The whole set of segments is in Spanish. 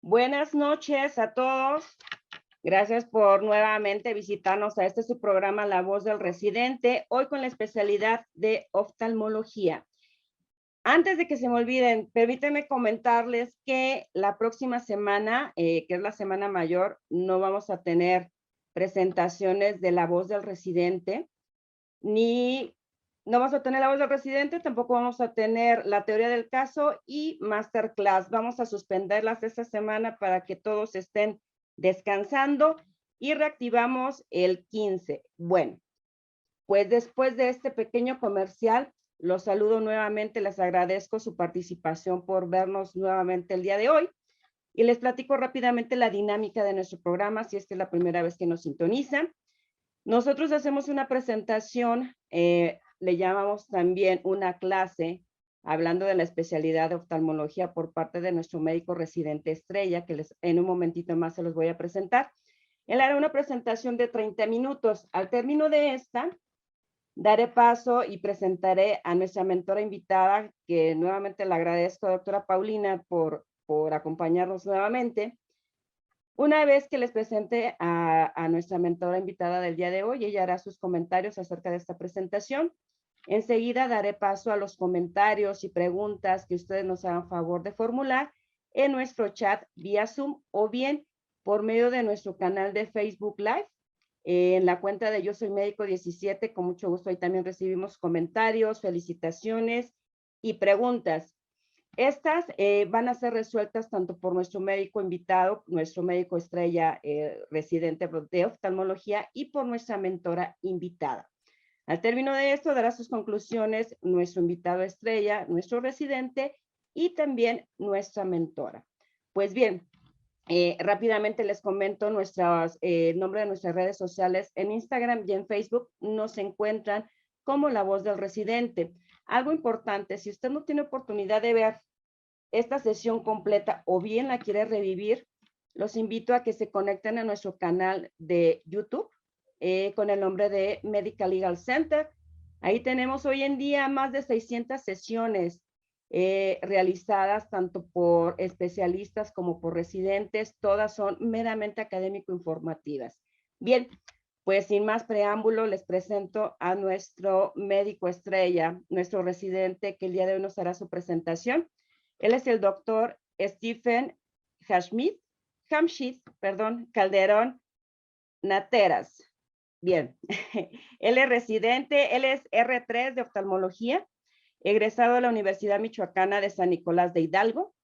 Buenas noches a todos. Gracias por nuevamente visitarnos a su programa La Voz del Residente, hoy con la especialidad de oftalmología. Antes de que se me olviden, permítanme comentarles que la próxima semana, que es la Semana Mayor, no vamos a tener presentaciones de La Voz del Residente, no vamos a tener La Voz del Residente, tampoco vamos a tener la teoría del caso y masterclass. Vamos a suspenderlas esta semana para que todos estén descansando y reactivamos el 15. Bueno, pues después de este pequeño comercial, los saludo nuevamente, les agradezco su participación por vernos nuevamente el día de hoy y les platico rápidamente la dinámica de nuestro programa, si es que es la primera vez que nos sintonizan. Nosotros hacemos una presentación, le llamamos también una clase, hablando de la especialidad de oftalmología por parte de nuestro médico residente estrella, que en un momentito más se los voy a presentar. Él hará una presentación de 30 minutos. Al término de esta, daré paso y presentaré a nuestra mentora invitada, que nuevamente le agradezco, doctora Paulina, por acompañarnos nuevamente. Una vez que les presente a nuestra mentora invitada del día de hoy, ella hará sus comentarios acerca de esta presentación. Enseguida daré paso a los comentarios y preguntas que ustedes nos hagan favor de formular en nuestro chat vía Zoom o bien por medio de nuestro canal de Facebook Live. En la cuenta de Yo Soy Médico 17, con mucho gusto ahí también recibimos comentarios, felicitaciones y preguntas. Estas van a ser resueltas tanto por nuestro médico invitado, nuestro médico estrella residente de oftalmología y por nuestra mentora invitada. Al término de esto dará sus conclusiones nuestro invitado estrella, nuestro residente y también nuestra mentora. Pues bien, rápidamente les comento el nombre de nuestras redes sociales. En Instagram y en Facebook nos encuentran como La Voz del Residente. Algo importante, si usted no tiene oportunidad de ver esta sesión completa o bien la quiere revivir, los invito a que se conecten a nuestro canal de YouTube con el nombre de Medical Legal Center. Ahí tenemos hoy en día más de 600 sesiones realizadas tanto por especialistas como por residentes. Todas son meramente académico-informativas. Bien, pues sin más preámbulo, les presento a nuestro médico estrella, nuestro residente, que el día de hoy nos hará su presentación. Él es el doctor Stephen Hamshid, Calderón Nateras. Bien, él es residente, él es R3 de oftalmología, egresado de la Universidad Michoacana de San Nicolás de Hidalgo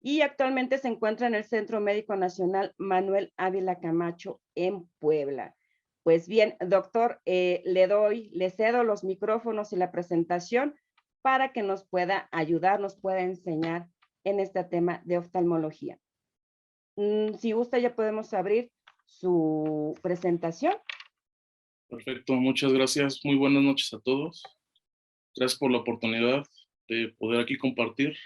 y actualmente se encuentra en el Centro Médico Nacional Manuel Ávila Camacho en Puebla. Pues bien, doctor, le cedo los micrófonos y la presentación para que nos pueda ayudar, nos pueda enseñar en este tema de oftalmología. Si gusta, ya podemos abrir su presentación. Perfecto, muchas gracias. Muy buenas noches a todos. Gracias por la oportunidad de poder aquí compartir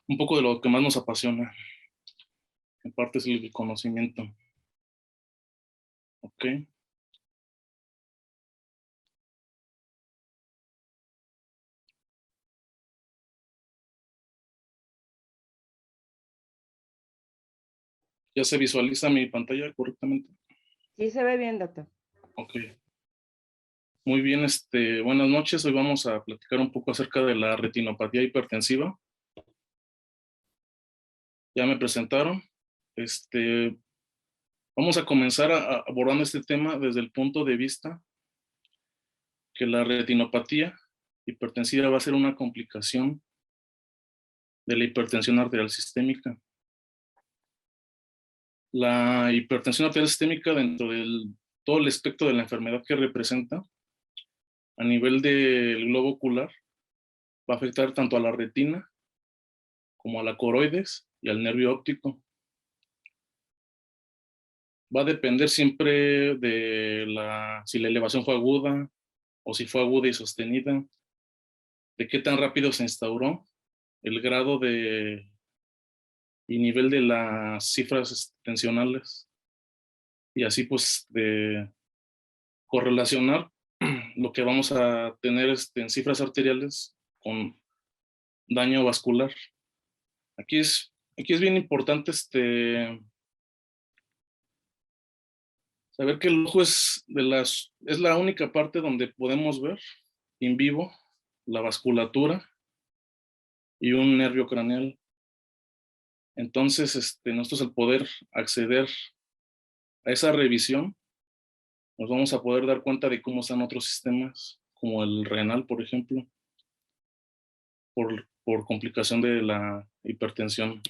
un poco de lo que más nos apasiona. En parte es el conocimiento. Ok. ¿Ya se visualiza mi pantalla correctamente? Sí, se ve bien, doctor. Ok. Muy bien, buenas noches. Hoy vamos a platicar un poco acerca de la retinopatía hipertensiva. Ya me presentaron. Vamos a comenzar abordando este tema desde el punto de vista que la retinopatía hipertensiva va a ser una complicación de la hipertensión arterial sistémica. La hipertensión arterial sistémica, dentro de todo el espectro de la enfermedad que representa, a nivel del globo ocular, va a afectar tanto a la retina como a la coroides y al nervio óptico. Va a depender siempre de si la elevación fue aguda o si fue aguda y sostenida, de qué tan rápido se instauró, el grado y nivel de las cifras tensionales, y así pues de correlacionar lo que vamos a tener en cifras arteriales con daño vascular. Aquí es Aquí es bien importante saber que el ojo es la única parte donde podemos ver en vivo la vasculatura y un nervio craneal. Entonces, nosotros al poder acceder a esa revisión, nos vamos a poder dar cuenta de cómo están otros sistemas, como el renal, por ejemplo, por complicación de la hipertensión.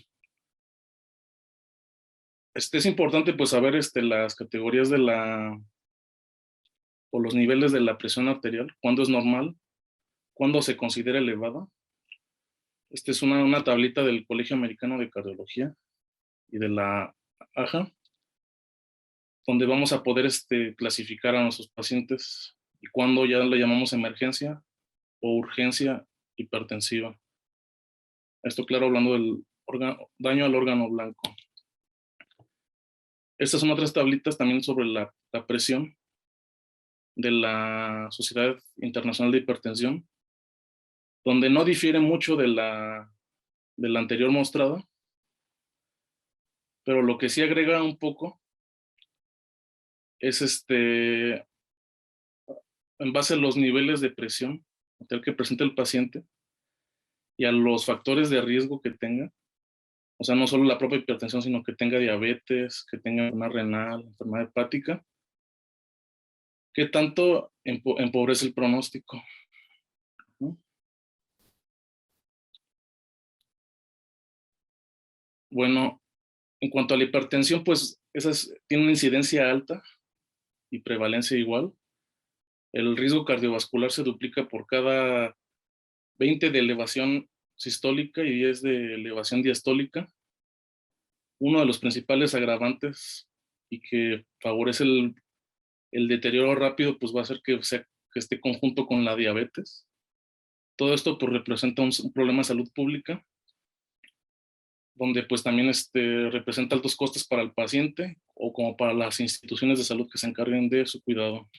Es importante pues saber las categorías o los niveles de la presión arterial, cuándo es normal, cuándo se considera elevada. Esta es una tablita del Colegio Americano de Cardiología y de la AJA, donde vamos a poder clasificar a nuestros pacientes y cuándo ya le llamamos emergencia o urgencia hipertensiva. Esto, claro, hablando del daño al órgano blanco. Estas son otras tablitas también sobre la presión de la Sociedad Internacional de Hipertensión, donde no difiere mucho de la anterior mostrada, pero lo que sí agrega un poco es en base a los niveles de presión que presenta el paciente y a los factores de riesgo que tenga. O sea, no solo la propia hipertensión, sino que tenga diabetes, que tenga enfermedad renal, enfermedad hepática, ¿qué tanto empobrece el pronóstico? ¿No? Bueno, en cuanto a la hipertensión, pues esas tienen una incidencia alta y prevalencia igual. El riesgo cardiovascular se duplica por cada 20 de elevación sistólica y 10 de elevación diastólica. Uno de los principales agravantes y que favorece el deterioro rápido, pues va a ser que esté conjunto con la diabetes. Todo esto pues representa un problema de salud pública, donde pues también representa altos costes para el paciente o como para las instituciones de salud que se encarguen de su cuidado.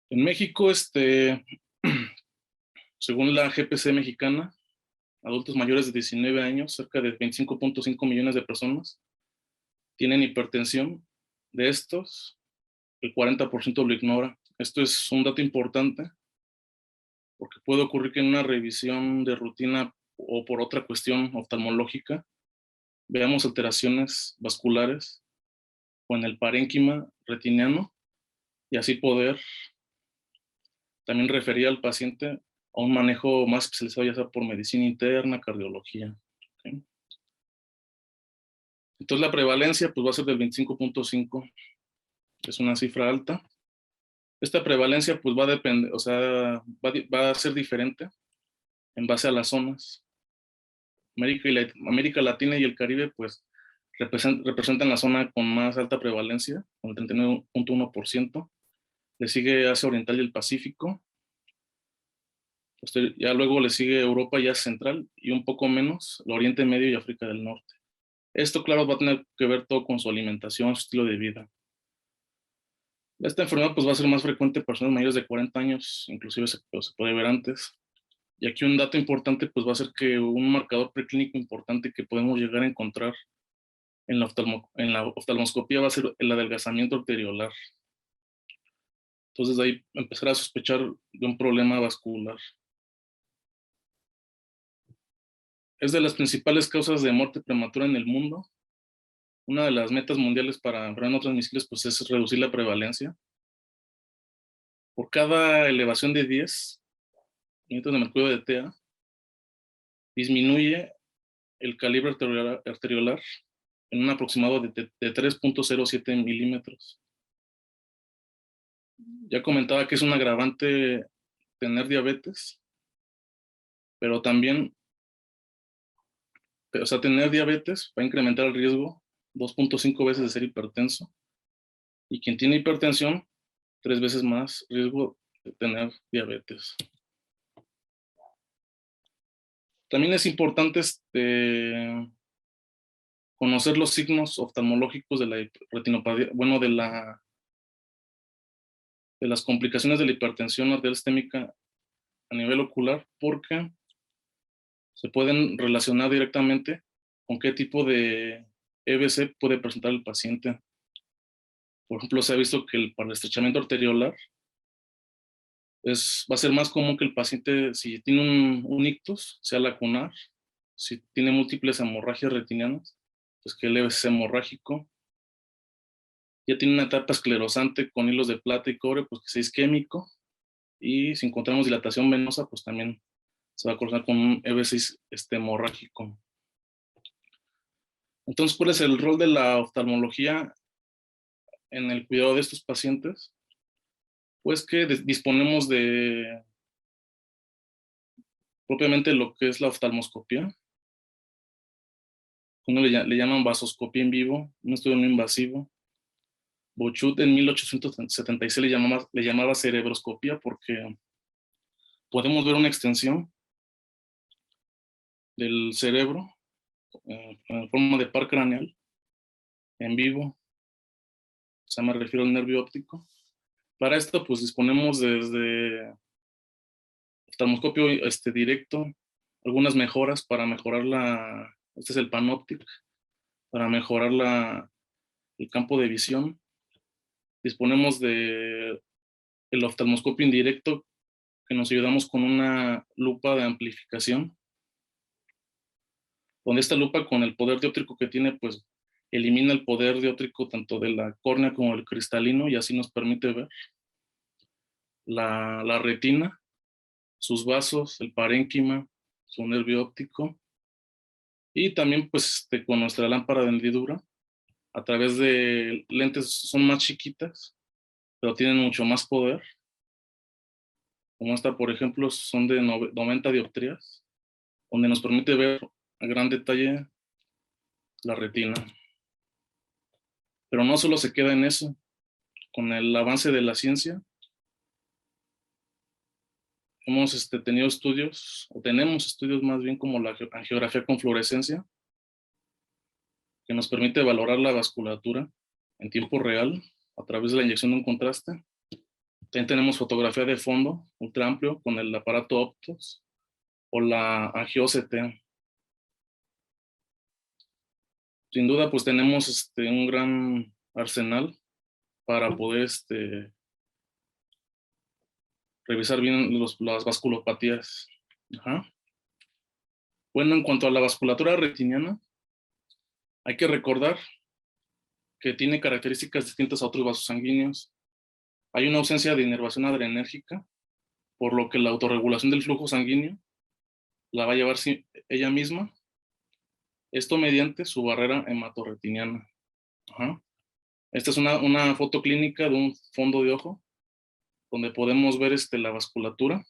En México, según la GPC mexicana, adultos mayores de 19 años, cerca de 25.5 millones de personas tienen hipertensión. De estos, el 40% lo ignora. Esto es un dato importante porque puede ocurrir que en una revisión de rutina o por otra cuestión oftalmológica veamos alteraciones vasculares o en el parénquima retiniano y así poder también referir al paciente a un manejo más especializado, ya sea por medicina interna, cardiología. ¿Okay? Entonces la prevalencia pues va a ser del 25.5, es una cifra alta. Esta prevalencia pues va a depender, o sea, va a ser diferente en base a las zonas. América Latina y el Caribe pues representan la zona con más alta prevalencia, con el 39.1%. Le sigue Asia Oriental y el Pacífico. Ya luego le sigue Europa y Asia Central y un poco menos el Oriente Medio y África del Norte. Esto, claro, va a tener que ver todo con su alimentación, su estilo de vida. Esta enfermedad pues va a ser más frecuente en personas mayores de 40 años, inclusive se puede ver antes. Y aquí un dato importante pues va a ser que un marcador preclínico importante que podemos llegar a encontrar en la oftalmoscopía va a ser el adelgazamiento arteriolar. Entonces de ahí empezar a sospechar de un problema vascular. Es de las principales causas de muerte prematura en el mundo. Una de las metas mundiales para enfermedades no transmisibles pues, es reducir la prevalencia. Por cada elevación de 10 milímetros de mercurio de TA, disminuye el calibre arteriolar en un aproximado de 3.07 milímetros. Ya comentaba que es un agravante tener diabetes, pero también, o sea, tener diabetes va a incrementar el riesgo 2.5 veces de ser hipertenso. Y quien tiene hipertensión, 3 veces más riesgo de tener diabetes. También es importante conocer los signos oftalmológicos de la retinopatía, bueno, de las complicaciones de la hipertensión arterial sistémica a nivel ocular, porque se pueden relacionar directamente con qué tipo de EBC puede presentar el paciente. Por ejemplo, se ha visto que para el estrechamiento arteriolar va a ser más común que el paciente, si tiene un ictus, sea lacunar, si tiene múltiples hemorragias retinianas, pues que el EBC hemorrágico. Ya tiene una etapa esclerosante con hilos de plata y cobre, pues que sea isquémico. Y si encontramos dilatación venosa, pues también se va a cortar con un EBC hemorrágico. Entonces, ¿cuál es el rol de la oftalmología en el cuidado de estos pacientes? Pues que disponemos de propiamente lo que es la oftalmoscopía. Uno le llaman vasoscopía en vivo, un estudio no invasivo. Bochut en 1876 le llamaba cerebroscopía porque podemos ver una extensión del cerebro en forma de par craneal en vivo. O sea, me refiero al nervio óptico. Para esto, pues disponemos desde oftalmoscopio directo, algunas mejoras para mejorar este es el panóptic, para mejorar el campo de visión. Disponemos de el oftalmoscopio indirecto, que nos ayudamos con una lupa de amplificación, donde esta lupa, con el poder dióptrico que tiene, pues elimina el poder dióptrico tanto de la córnea como del cristalino, y así nos permite ver la retina, sus vasos, el parénquima, su nervio óptico, y también pues con nuestra lámpara de hendidura, a través de lentes son más chiquitas, pero tienen mucho más poder, como esta, por ejemplo, son de 90 dioptrías, donde nos permite ver a gran detalle la retina. Pero no solo se queda en eso. Con el avance de la ciencia, hemos tenido estudios, o tenemos estudios más bien, como la angiografía con fluorescencia, que nos permite valorar la vasculatura en tiempo real a través de la inyección de un contraste. También tenemos fotografía de fondo ultra amplio con el aparato Optos o la AGIOCT. Sin duda, pues tenemos un gran arsenal para poder revisar bien las vasculopatías. Ajá. Bueno, en cuanto a la vasculatura retiniana, hay que recordar que tiene características distintas a otros vasos sanguíneos. Hay una ausencia de inervación adrenérgica, por lo que la autorregulación del flujo sanguíneo la va a llevar ella misma, esto mediante su barrera hematorretiniana. Ajá. Esta es una foto clínica de un fondo de ojo, donde podemos ver la vasculatura,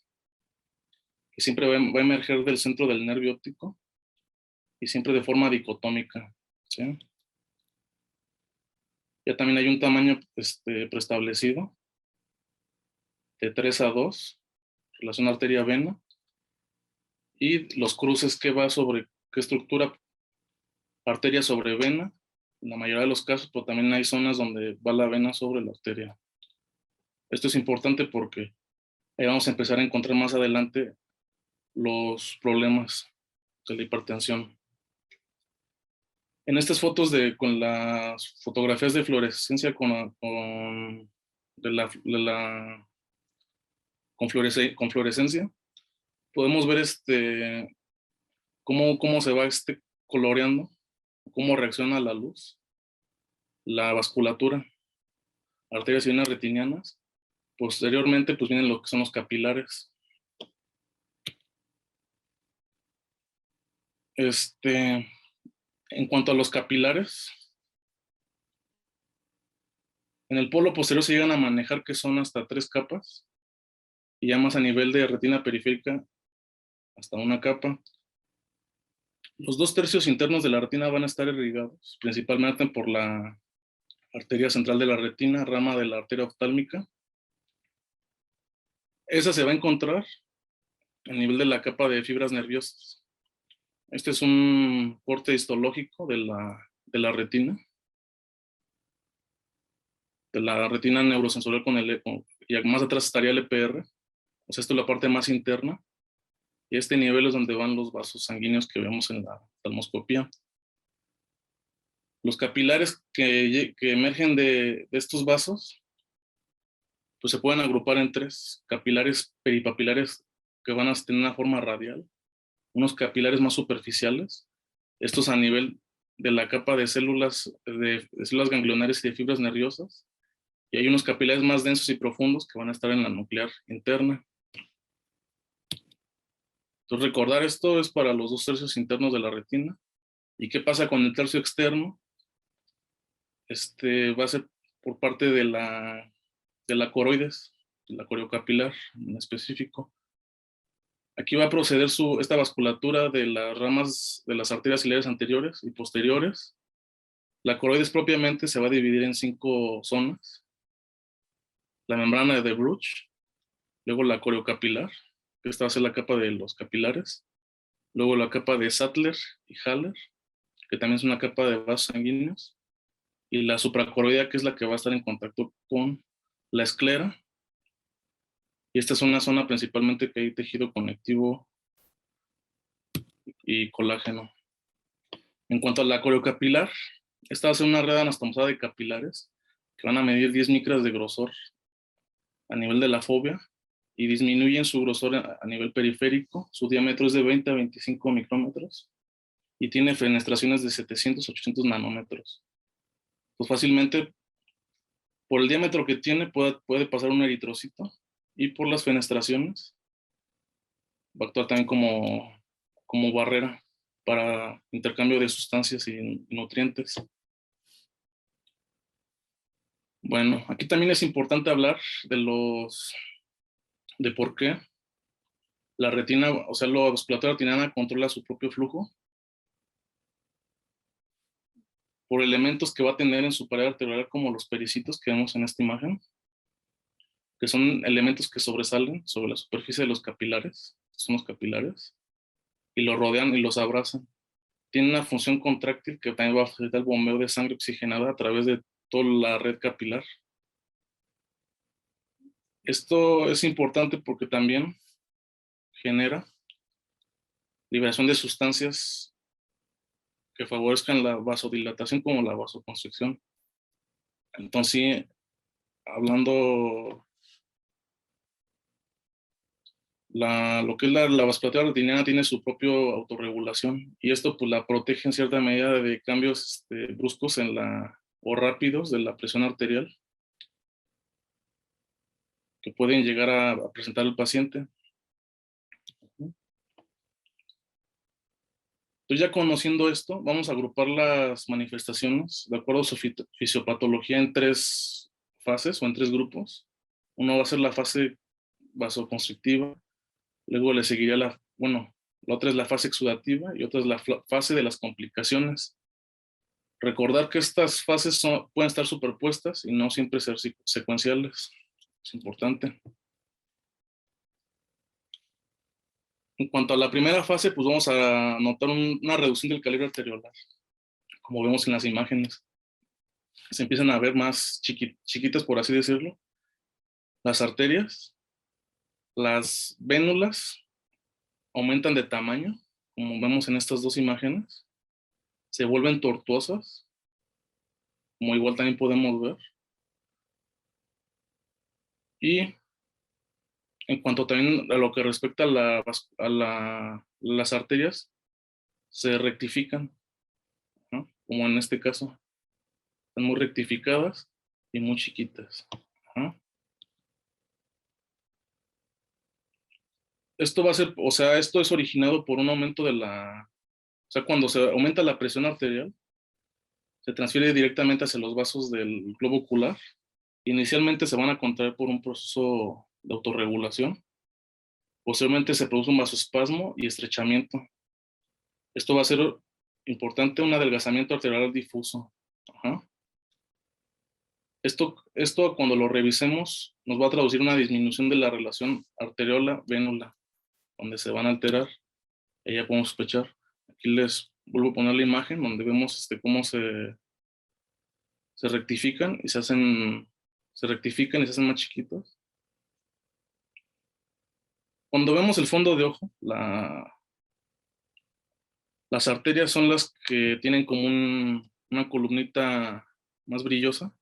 que siempre va a emerger del centro del nervio óptico y siempre de forma dicotómica. ¿Sí? Ya también hay un tamaño preestablecido de 3:2, relación arteria-vena, y los cruces que va sobre qué estructura, arteria sobre vena, en la mayoría de los casos, pero también hay zonas donde va la vena sobre la arteria. Esto es importante porque ahí vamos a empezar a encontrar más adelante los problemas de la hipertensión. En estas fotos con las fotografías de fluorescencia con fluorescencia, podemos ver cómo se va coloreando, cómo reacciona a la luz, la vasculatura, arterias y venas retinianas. Posteriormente, pues vienen lo que son los capilares. En cuanto a los capilares, en el polo posterior se llegan a manejar que son hasta 3 capas, y ya más a nivel de retina periférica, hasta una capa. Los 2/3 internos de la retina van a estar irrigados, principalmente por la arteria central de la retina, rama de la arteria oftálmica. Esa se va a encontrar a nivel de la capa de fibras nerviosas. Este es un corte histológico de la retina, neurosensorial con el eco, y más atrás estaría el EPR. O sea, esto es la parte más interna. Y este nivel es donde van los vasos sanguíneos que vemos en la oftalmoscopía. Los capilares que emergen de estos vasos, pues se pueden agrupar en tres: capilares peripapilares que van a tener una forma radial, unos capilares más superficiales, estos a nivel de la capa de células ganglionares y de fibras nerviosas, y hay unos capilares más densos y profundos que van a estar en la nuclear interna. Entonces, recordar esto es para los 2/3 internos de la retina. ¿Y qué pasa con el tercio externo? Va a ser por parte de la coroides, de la coriocapilar en específico. Aquí va a proceder esta vasculatura de las ramas de las arterias ciliares anteriores y posteriores. La coroides propiamente se va a dividir en 5 zonas: la membrana de Bruch, luego la coriocapilar, que esta va a ser la capa de los capilares, luego la capa de Sattler y Haller, que también es una capa de vasos sanguíneos, y la supracoroidea, que es la que va a estar en contacto con la esclera. Y esta es una zona principalmente que hay tejido conectivo y colágeno. En cuanto a la coriocapilar, esta va a ser una red anastomosada de capilares que van a medir 10 micras de grosor a nivel de la fóvea y disminuyen su grosor a nivel periférico. Su diámetro es de 20 a 25 micrómetros y tiene fenestraciones de 700 a 800 nanómetros. Pues fácilmente, por el diámetro que tiene, puede pasar un eritrocito, y por las fenestraciones va a actuar también como barrera para intercambio de sustancias y nutrientes. Bueno, aquí también es importante hablar de por qué la retina, o sea, la vasculatura retiniana controla su propio flujo por elementos que va a tener en su pared arteriolar, como los pericitos que vemos en esta imagen, que son elementos que sobresalen sobre la superficie de los capilares, son los capilares, y los rodean y los abrazan. Tiene una función contráctil que también va a facilitar el bombeo de sangre oxigenada a través de toda la red capilar. Esto es importante porque también genera liberación de sustancias que favorezcan la vasodilatación como la vasoconstricción. Entonces, sí, hablando, lo que es la vasculatura retiniana tiene su propia autorregulación, y esto pues la protege en cierta medida de cambios bruscos o rápidos de la presión arterial que pueden llegar a presentar el paciente. Entonces, ya conociendo esto, vamos a agrupar las manifestaciones de acuerdo a su fisiopatología en 3 fases o en 3 grupos. Uno va a ser la fase vasoconstrictiva, luego le seguiría la otra es la fase exudativa y otra es la fase de las complicaciones. Recordar que estas fases pueden estar superpuestas y no siempre ser secuenciales. Es importante. En cuanto a la primera fase, pues vamos a notar una reducción del calibre arteriolar, como vemos en las imágenes. Se empiezan a ver más chiquitas, por así decirlo, las arterias. Las vénulas aumentan de tamaño, como vemos en estas 2 imágenes. Se vuelven tortuosas, como igual también podemos ver. Y en cuanto también a lo que respecta a las arterias, se rectifican, ¿no? Como en este caso, están muy rectificadas y muy chiquitas. Ajá. Esto va a ser, o sea, esto es originado por un aumento o sea, cuando se aumenta la presión arterial, se transfiere directamente hacia los vasos del globo ocular. Inicialmente se van a contraer por un proceso de autorregulación. Posteriormente se produce un vasoespasmo y estrechamiento. Esto va a ser importante, un adelgazamiento arterial difuso. Ajá. Esto cuando lo revisemos nos va a traducir una disminución de la relación arteriola-vénula, donde se van a alterar, y ya podemos sospechar. Aquí les vuelvo a poner la imagen donde vemos cómo se rectifican y se rectifican y se hacen más chiquitos. Cuando vemos el fondo de ojo, las arterias son las que tienen como una columnita más brillosa,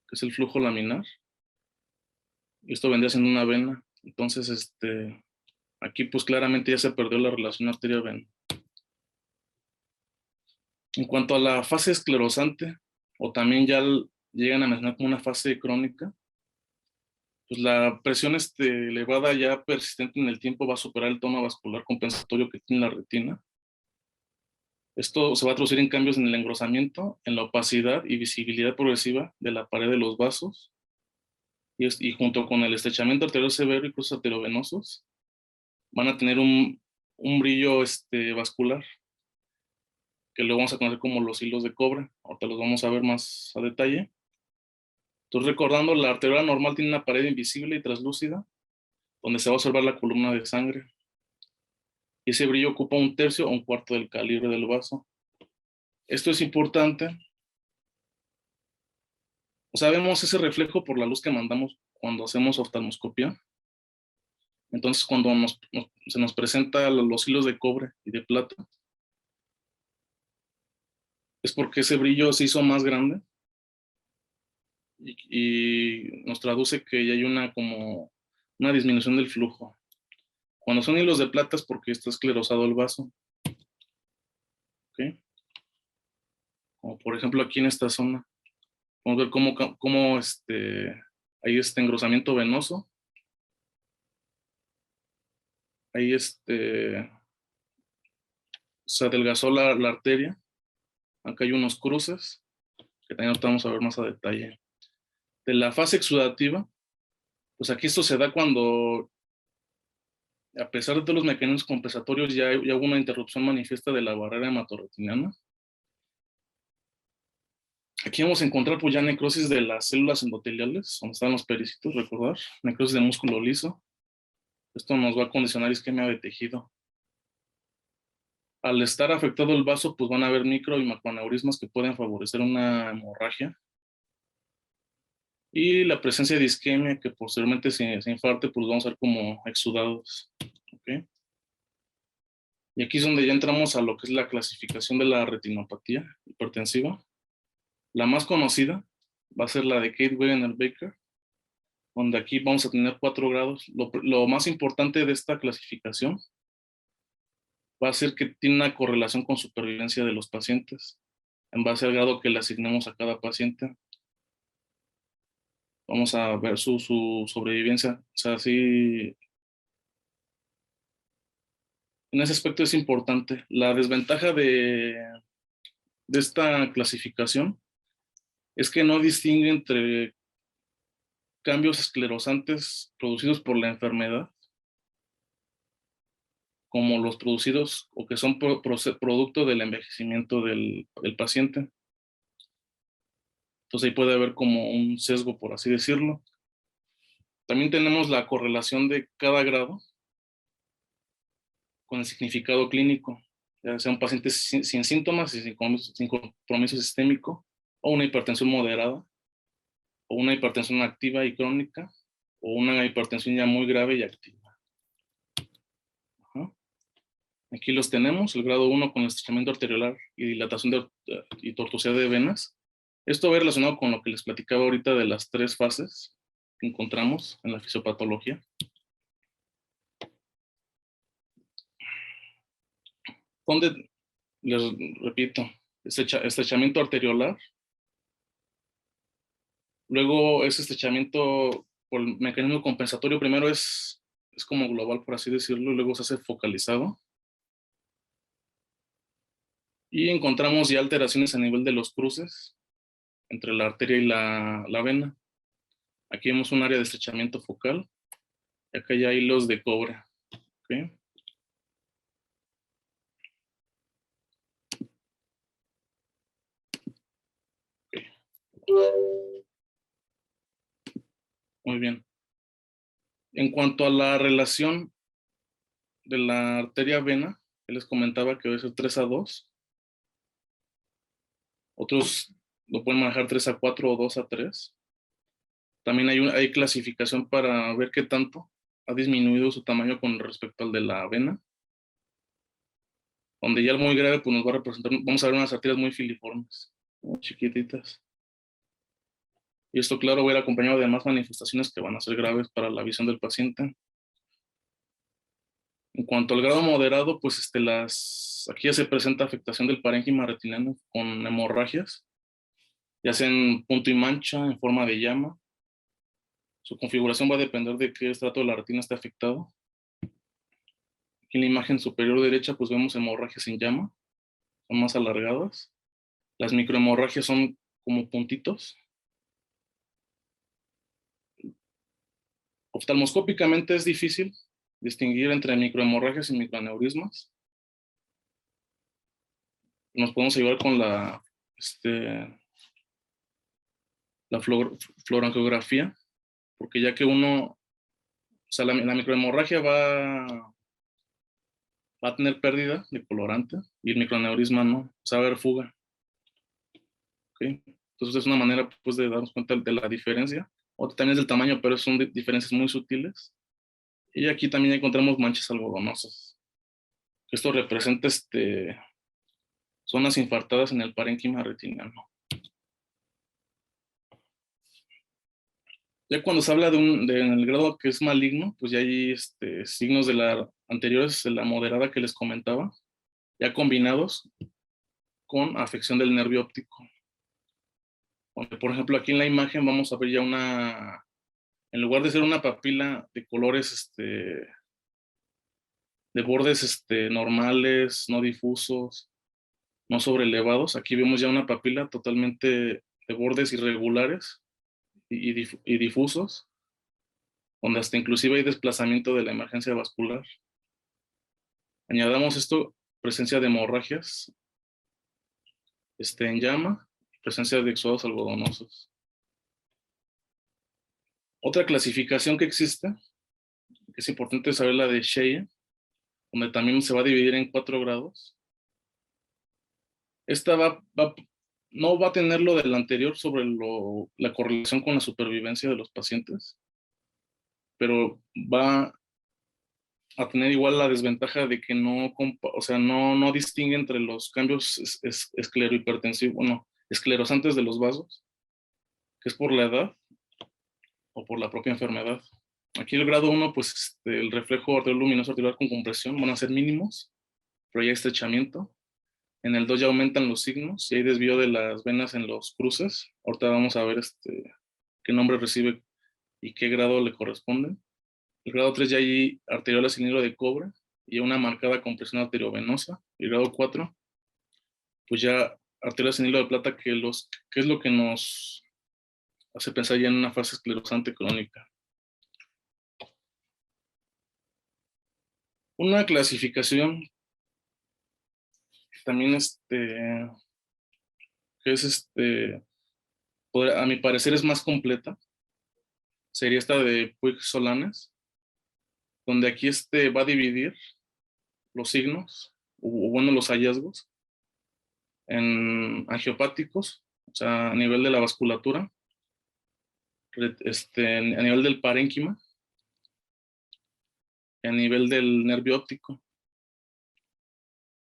que es el flujo laminar. Y esto vendría siendo una vena. Entonces, aquí pues claramente ya se perdió la relación arteria-vena. En cuanto a la fase esclerosante, o también ya llegan a mencionar como una fase crónica, pues la presión elevada ya persistente en el tiempo va a superar el tono vascular compensatorio que tiene la retina. Esto se va a traducir en cambios en el engrosamiento, en la opacidad y visibilidad progresiva de la pared de los vasos, y junto con el estrechamiento arterial severo y cruces arteriovenosos, van a tener un brillo vascular, que lo vamos a conocer como los hilos de cobre. Ahorita los vamos a ver más a detalle. Entonces, recordando, la arteriola normal tiene una pared invisible y translúcida, donde se va a observar la columna de sangre. Y ese brillo ocupa 1/3 o 1/4 del calibre del vaso. Esto es importante. O sea, vemos ese reflejo por la luz que mandamos cuando hacemos oftalmoscopia. Entonces, cuando se nos presenta los hilos de cobre y de plata, es porque ese brillo se hizo más grande y nos traduce que ya hay como una disminución del flujo. Cuando son hilos de plata es porque está esclerosado el vaso. ¿Okay? Como por ejemplo aquí en esta zona. Vamos a ver cómo hay engrosamiento venoso. Ahí se adelgazó la arteria. Acá hay unos cruces que también vamos a ver más a detalle. De la fase exudativa, pues aquí esto se da cuando, a pesar de todos los mecanismos compensatorios, ya hubo una interrupción manifiesta de la barrera hematorretiniana. Aquí vamos a encontrar pues ya necrosis de las células endoteliales, donde están los pericitos, recordar, necrosis de músculo liso. Esto nos va a condicionar isquemia de tejido. Al estar afectado el vaso, pues van a haber micro y macroaneurismas que pueden favorecer una hemorragia. Y la presencia de isquemia, que posteriormente se infarte, pues vamos a ver como exudados. ¿Okay? Y aquí es donde ya entramos a lo que es la clasificación de la retinopatía hipertensiva. La más conocida va a ser la de Kate Wegener-Becker, donde aquí vamos a tener 4 grados. Lo más importante de esta clasificación va a ser que tiene una correlación con supervivencia de los pacientes, en base al grado que le asignemos a cada paciente. Vamos a ver su sobrevivencia. O sea, sí, en ese aspecto es importante. La desventaja de esta clasificación es que no distingue entre cambios esclerosantes producidos por la enfermedad, como los producidos o que son producto del envejecimiento del paciente. Entonces ahí puede haber como un sesgo, por así decirlo. También tenemos la correlación de cada grado con el significado clínico, ya sea un paciente sin síntomas y sin compromiso sistémico, o una hipertensión moderada, o una hipertensión activa y crónica, o una hipertensión ya muy grave y activa. Ajá. Aquí los tenemos, el grado 1 con estrechamiento arteriolar y dilatación y tortuosidad de venas. Esto va relacionado con lo que les platicaba ahorita de las 3 fases que encontramos en la fisiopatología. Donde, les repito, estrechamiento arteriolar. Luego ese estrechamiento por el mecanismo compensatorio primero es como global, por así decirlo, y luego se hace focalizado. Y encontramos ya alteraciones a nivel de los cruces entre la arteria y la vena. Aquí vemos un área de estrechamiento focal. Y acá ya hay hilos de cobre. ¿Okay? Muy bien. En cuanto a la relación de la arteria-vena, les comentaba que debe ser 3:2. Otros lo pueden manejar 3:4 o 2:3. También hay clasificación para ver qué tanto ha disminuido su tamaño con respecto al de la vena, donde ya el muy grave pues nos va a representar, vamos a ver unas arterias muy filiformes, muy chiquititas. Y esto, claro, va a ir acompañado de más manifestaciones que van a ser graves para la visión del paciente. En cuanto al grado moderado, pues aquí ya se presenta afectación del parénquima retiniano con hemorragias, ya sea en punto y mancha, en forma de llama. Su configuración va a depender de qué estrato de la retina está afectado. Aquí en la imagen superior derecha, pues vemos hemorragias en llama, son más alargadas. Las microhemorragias son como puntitos. Oftalmoscópicamente es difícil distinguir entre microhemorragias y microaneurismas. Nos podemos ayudar con la fluorangiografía, porque ya que o sea, la microhemorragia va a tener pérdida de colorante y el microaneurisma no, o sea, va a haber fuga. ¿Okay? Entonces es una manera pues de darnos cuenta de la diferencia. Otra también es del tamaño, pero son diferencias muy sutiles. Y aquí también encontramos manchas algodonosas. Esto representa zonas infartadas en el parénquima retiniano. Ya cuando se habla en el grado que es maligno, pues ya hay signos de la anteriores, de la moderada que les comentaba, ya combinados con afección del nervio óptico. Por ejemplo, aquí en la imagen vamos a ver ya en lugar de ser una papila de colores, de bordes normales, no difusos, no sobrelevados, aquí vemos ya una papila totalmente de bordes irregulares y difusos, donde hasta inclusive hay desplazamiento de la emergencia vascular. Añadamos esto, presencia de hemorragias en llama, presencia de exudados algodonosos. Otra clasificación que existe, que es importante saber, la de Shea, donde también se va a dividir en 4 grados. Esta no va a tener lo del anterior sobre la correlación con la supervivencia de los pacientes, pero va a tener igual la desventaja de que no distingue entre los cambios esclerohipertensivos, bueno, esclerosantes de los vasos, que es por la edad o por la propia enfermedad. Aquí el grado 1, pues el reflejo arterial luminoso arterial con compresión van a ser mínimos, pero hay estrechamiento. En el 2 ya aumentan los signos y hay desvío de las venas en los cruces. Ahorita vamos a ver qué nombre recibe y qué grado le corresponde. El grado 3 ya hay arteriolas sin hilo de cobre y una marcada compresión arteriovenosa. Y el grado 4, pues ya arteriolas sin hilo de plata, que es lo que nos hace pensar ya en una fase esclerosante crónica. Una clasificación que también que es a mi parecer es más completa, sería esta de Puig-Solanes, donde aquí va a dividir los signos, o bueno, los hallazgos, en angiopáticos, o sea, a nivel de la vasculatura, a nivel del parénquima, y a nivel del nervio óptico.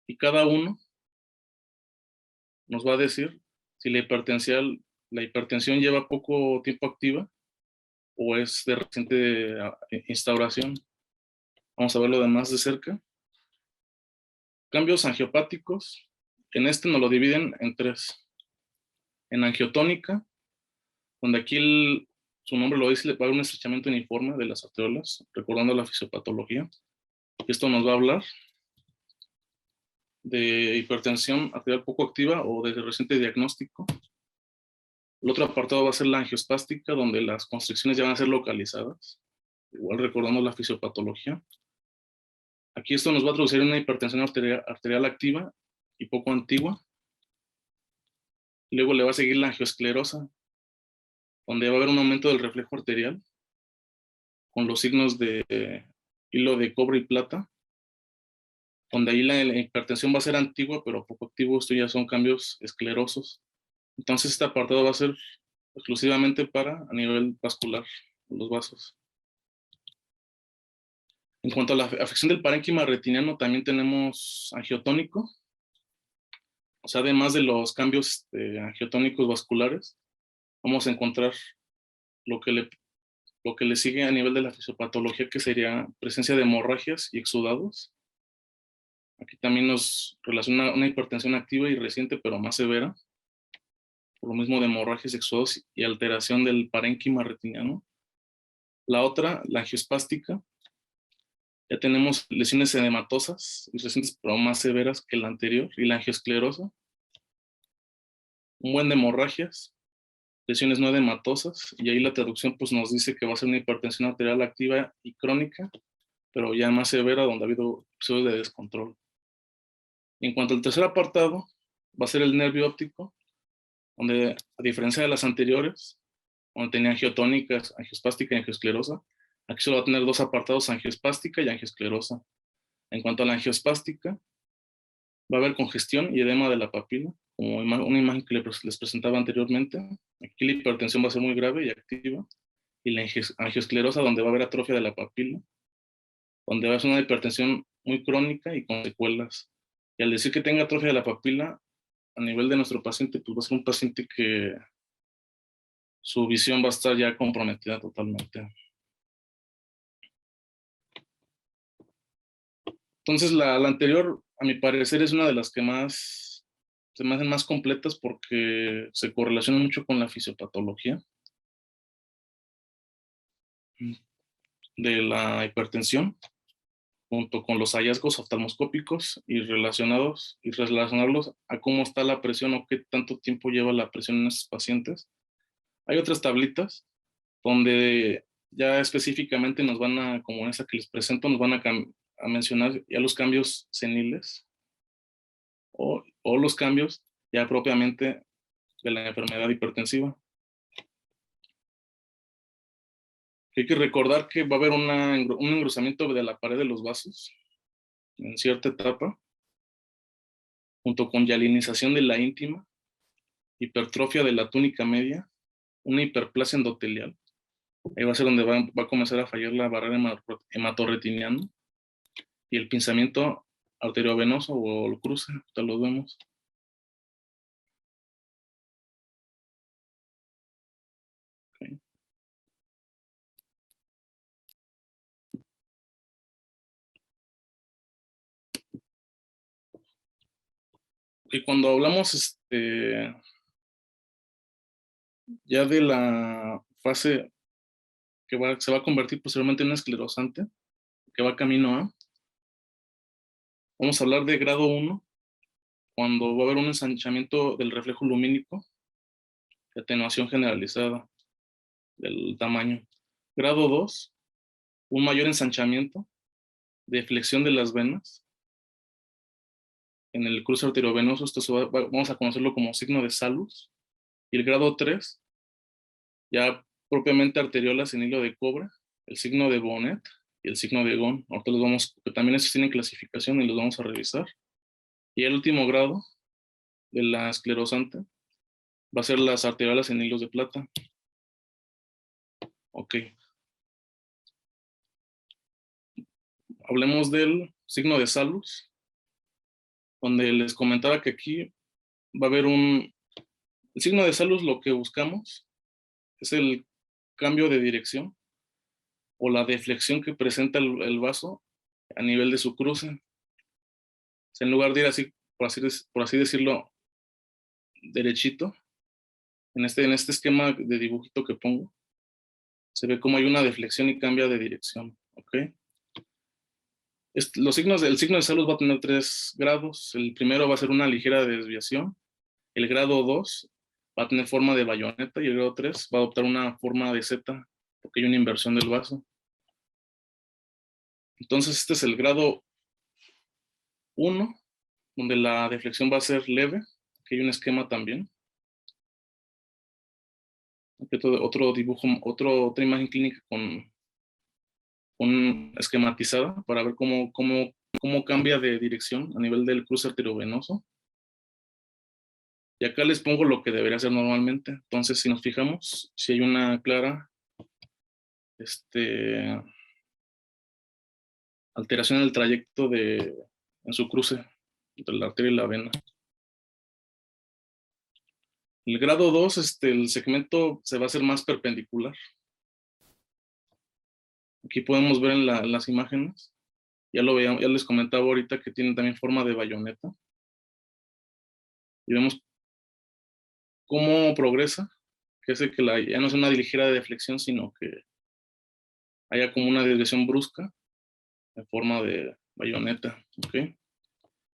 Y cada uno nos va a decir si la hipertensión lleva poco tiempo activa o es de reciente instauración. Vamos a verlo de más de cerca. Cambios angiopáticos, en nos lo dividen en 3. En angiotónica, donde aquí su nombre lo dice, va a haber un estrechamiento uniforme de las arteriolas, recordando la fisiopatología. Y esto nos va a hablar de hipertensión arterial poco activa o de reciente diagnóstico. El otro apartado va a ser la angiospástica, donde las constricciones ya van a ser localizadas, igual recordando la fisiopatología. Aquí esto nos va a traducir en una hipertensión arterial activa y poco antigua. Luego le va a seguir la angioesclerosa, donde va a haber un aumento del reflejo arterial con los signos de hilo de cobre y plata, donde ahí la hipertensión va a ser antigua, pero poco activo. Esto ya son cambios esclerosos. Entonces este apartado va a ser exclusivamente a nivel vascular, los vasos. En cuanto a la afección del parénquima retiniano, también tenemos angiotónico. O sea, además de los cambios angiotónicos vasculares, vamos a encontrar lo que le sigue a nivel de la fisiopatología, que sería presencia de hemorragias y exudados. Aquí también nos relaciona una hipertensión activa y reciente, pero más severa, por lo mismo de hemorragias, exudados y alteración del parénquima retiniano. La otra, la angiospástica, ya tenemos lesiones edematosas y recientes, pero más severas que la anterior, y la angiosclerosa, un buen de hemorragias, lesiones no edematosas, y ahí la traducción pues nos dice que va a ser una hipertensión arterial activa y crónica, pero ya más severa, donde ha habido episodios de descontrol. Y en cuanto al tercer apartado, va a ser el nervio óptico, donde a diferencia de las anteriores, donde tenía angiotónicas, angiospástica y angiosclerosa, aquí solo va a tener dos apartados, angiospástica y angiosclerosa. En cuanto a la angiospástica, va a haber congestión y edema de la papila, como una imagen que les presentaba anteriormente. Aquí la hipertensión va a ser muy grave y activa, y la angiosclerosa, donde va a haber atrofia de la papila, donde va a ser una hipertensión muy crónica y con secuelas. Y al decir que tenga atrofia de la papila, a nivel de nuestro paciente, pues va a ser un paciente que su visión va a estar ya comprometida totalmente. Entonces, la anterior, a mi parecer, es una de las que más se me hacen más completas porque se correlaciona mucho con la fisiopatología de la hipertensión, junto con los hallazgos oftalmoscópicos y relacionarlos a cómo está la presión o qué tanto tiempo lleva la presión en estos pacientes. Hay otras tablitas donde ya específicamente nos van a, como esa que les presento, nos van a mencionar ya los cambios seniles o los cambios ya propiamente de la enfermedad hipertensiva. Hay que recordar que va a haber un engrosamiento de la pared de los vasos en cierta etapa, junto con hialinización de la íntima, hipertrofia de la túnica media, una hiperplasia endotelial. Ahí va a ser donde va a comenzar a fallar la barrera hematorretiniana y el pinzamiento arteriovenoso o el cruce, ahorita lo vemos. Okay. Y cuando hablamos ya de la fase que se va a convertir posteriormente en una esclerosante, que va camino a, vamos a hablar de grado 1, cuando va a haber un ensanchamiento del reflejo lumínico, de atenuación generalizada del tamaño. Grado 2, un mayor ensanchamiento de flexión de las venas en el cruce arteriovenoso. Esto vamos a conocerlo como signo de Salus. Y el grado 3, ya propiamente arteriolas en hilo de cobre, el signo de Bonnet y el signo de Ghon. Ahorita los vamos, que también estos tienen clasificación y los vamos a revisar. Y el último grado de la esclerosante va a ser las arteriolas en hilos de plata. Ok. Hablemos del signo de Salus, donde les comentaba que aquí va a haber el signo de Salus, lo que buscamos es el cambio de dirección o la deflexión que presenta el vaso a nivel de su cruce. O sea, en lugar de ir así, por así decirlo, derechito, en este esquema de dibujito que pongo, se ve como hay una deflexión y cambia de dirección. ¿Ok? El signo de Salus va a tener 3 grados. El primero va a ser una ligera desviación. El grado 2 va a tener forma de bayoneta y el grado 3 va a adoptar una forma de Z porque hay una inversión del vaso. Entonces este es el grado 1, donde la deflexión va a ser leve. Aquí hay un esquema también. Aquí otro dibujo, otra imagen clínica con esquematizada para ver cómo cambia de dirección a nivel del cruce arteriovenoso. Y acá les pongo lo que debería ser normalmente. Entonces, si nos fijamos, si hay una clara alteración en el trayecto en su cruce entre la arteria y la vena. El grado 2, el segmento se va a hacer más perpendicular. Aquí podemos ver en las imágenes, ya les comentaba ahorita que tiene también forma de bayoneta. Y vemos cómo progresa, que hace que ya no es una ligera deflexión, sino que haya como una desviación brusca en forma de bayoneta. ¿Okay?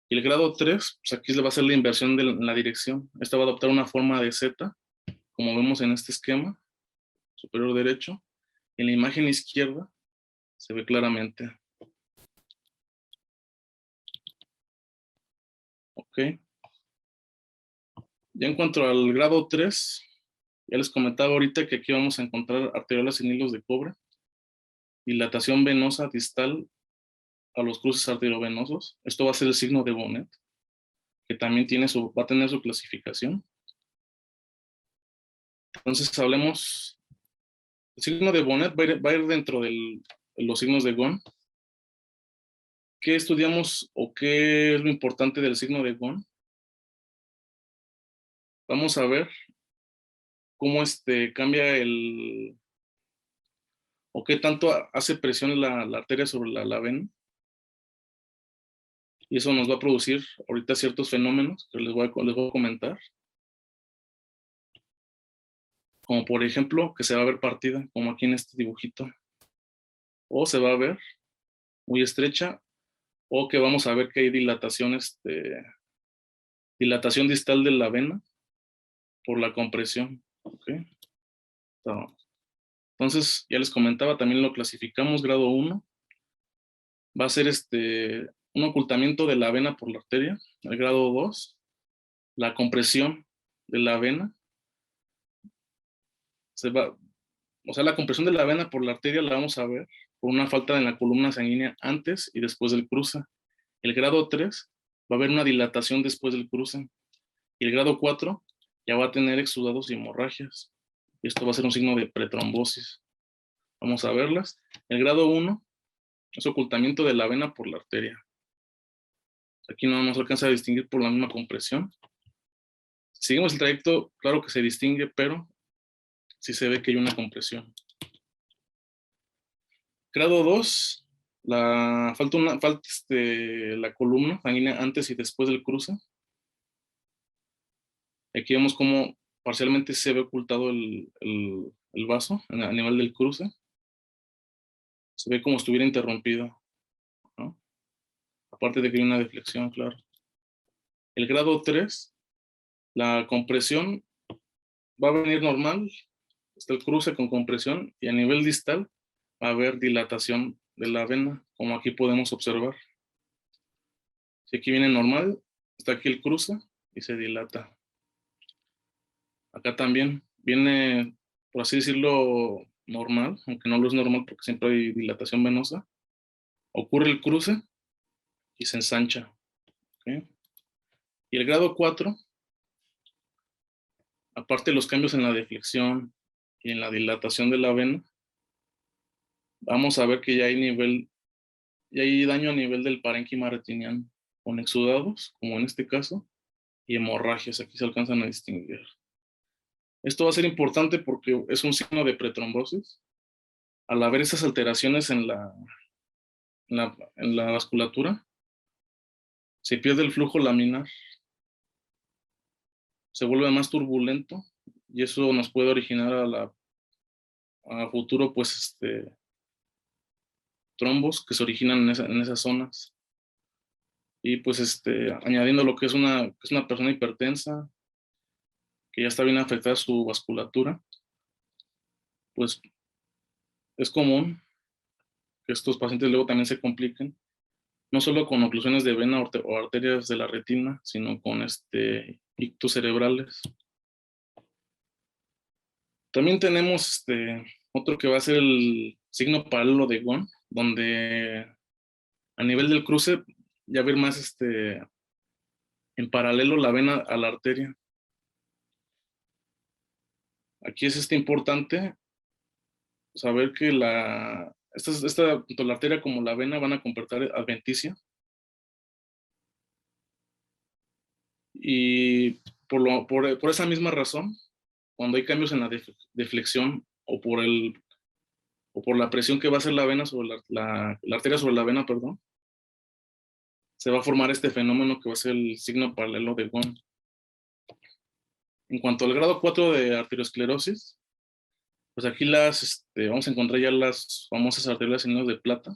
Y el grado 3, pues aquí le va a hacer la inversión en la dirección. Esta va a adoptar una forma de Z, como vemos en este esquema superior derecho. En la imagen izquierda se ve claramente. Ok. Ya en cuanto al grado 3, ya les comentaba ahorita que aquí vamos a encontrar arteriolas sin hilos de cobre, dilatación venosa distal a los cruces arteriovenosos. Esto va a ser el signo de Bonnet, que también va a tener su clasificación. Entonces hablemos, el signo de Bonnet va a ir dentro de los signos de Ghon. ¿Qué estudiamos o qué es lo importante del signo de Ghon? Vamos a ver cómo cambia o qué tanto hace presión la arteria sobre la vena. Y eso nos va a producir ahorita ciertos fenómenos que les voy a comentar. Como por ejemplo, que se va a ver partida, como aquí en este dibujito. O se va a ver muy estrecha, o que vamos a ver que hay dilatación distal de la vena por la compresión. ¿Okay? Entonces, ya les comentaba, también lo clasificamos grado 1. Va a ser un ocultamiento de la vena por la arteria. El grado 2, la compresión de la vena. La compresión de la vena por la arteria la vamos a ver por una falta en la columna sanguínea antes y después del cruce. El grado 3 va a haber una dilatación después del cruce. Y el grado 4 ya va a tener exudados y hemorragias. Y esto va a ser un signo de pretrombosis. Vamos a verlas. El grado 1 es ocultamiento de la vena por la arteria. Aquí no nos alcanza a distinguir por la misma compresión. Si seguimos el trayecto, claro que se distingue, pero sí se ve que hay una compresión. Grado 2, falta la columna sanguínea antes y después del cruce. Aquí vemos cómo parcialmente se ve ocultado el vaso a nivel del cruce. Se ve como si estuviera interrumpido, ¿no? Aparte de que hay una deflexión, claro. El grado 3, la compresión va a venir normal, está el cruce con compresión, y a nivel distal va a haber dilatación de la vena, como aquí podemos observar. Si aquí viene normal, está aquí el cruce y se dilata. Acá también viene, por así decirlo, normal, aunque no lo es normal porque siempre hay dilatación venosa. Ocurre el cruce y se ensancha. ¿Okay? Y el grado 4, aparte de los cambios en la deflexión y en la dilatación de la vena, vamos a ver que ya hay daño a nivel del parénquima retiniano, con exudados, como en este caso, y hemorragias, aquí se alcanzan a distinguir. Esto va a ser importante porque es un signo de pretrombosis. Al haber esas alteraciones en la vasculatura, se pierde el flujo laminar, se vuelve más turbulento y eso nos puede originar a futuro, pues, trombos que se originan en esas zonas. Y pues, añadiendo lo que es una persona hipertensa, que ya está bien afectada su vasculatura, pues es común que estos pacientes luego también se compliquen, no solo con oclusiones de vena o arterias de la retina, sino con ictus cerebrales. También tenemos otro que va a ser el signo paralelo de Ghon, donde a nivel del cruce ya ver más en paralelo la vena a la arteria. Aquí es importante saber que Tanto la arteria como la vena van a completar adventicia. Y por esa misma razón, cuando hay cambios en la deflexión o por la presión que va a hacer la vena sobre la arteria sobre la vena, perdón, se va a formar este fenómeno que va a ser el signo paralelo de Ghon. En cuanto al grado 4 de arteriosclerosis, pues aquí vamos a encontrar ya las famosas arterias en hilos de plata.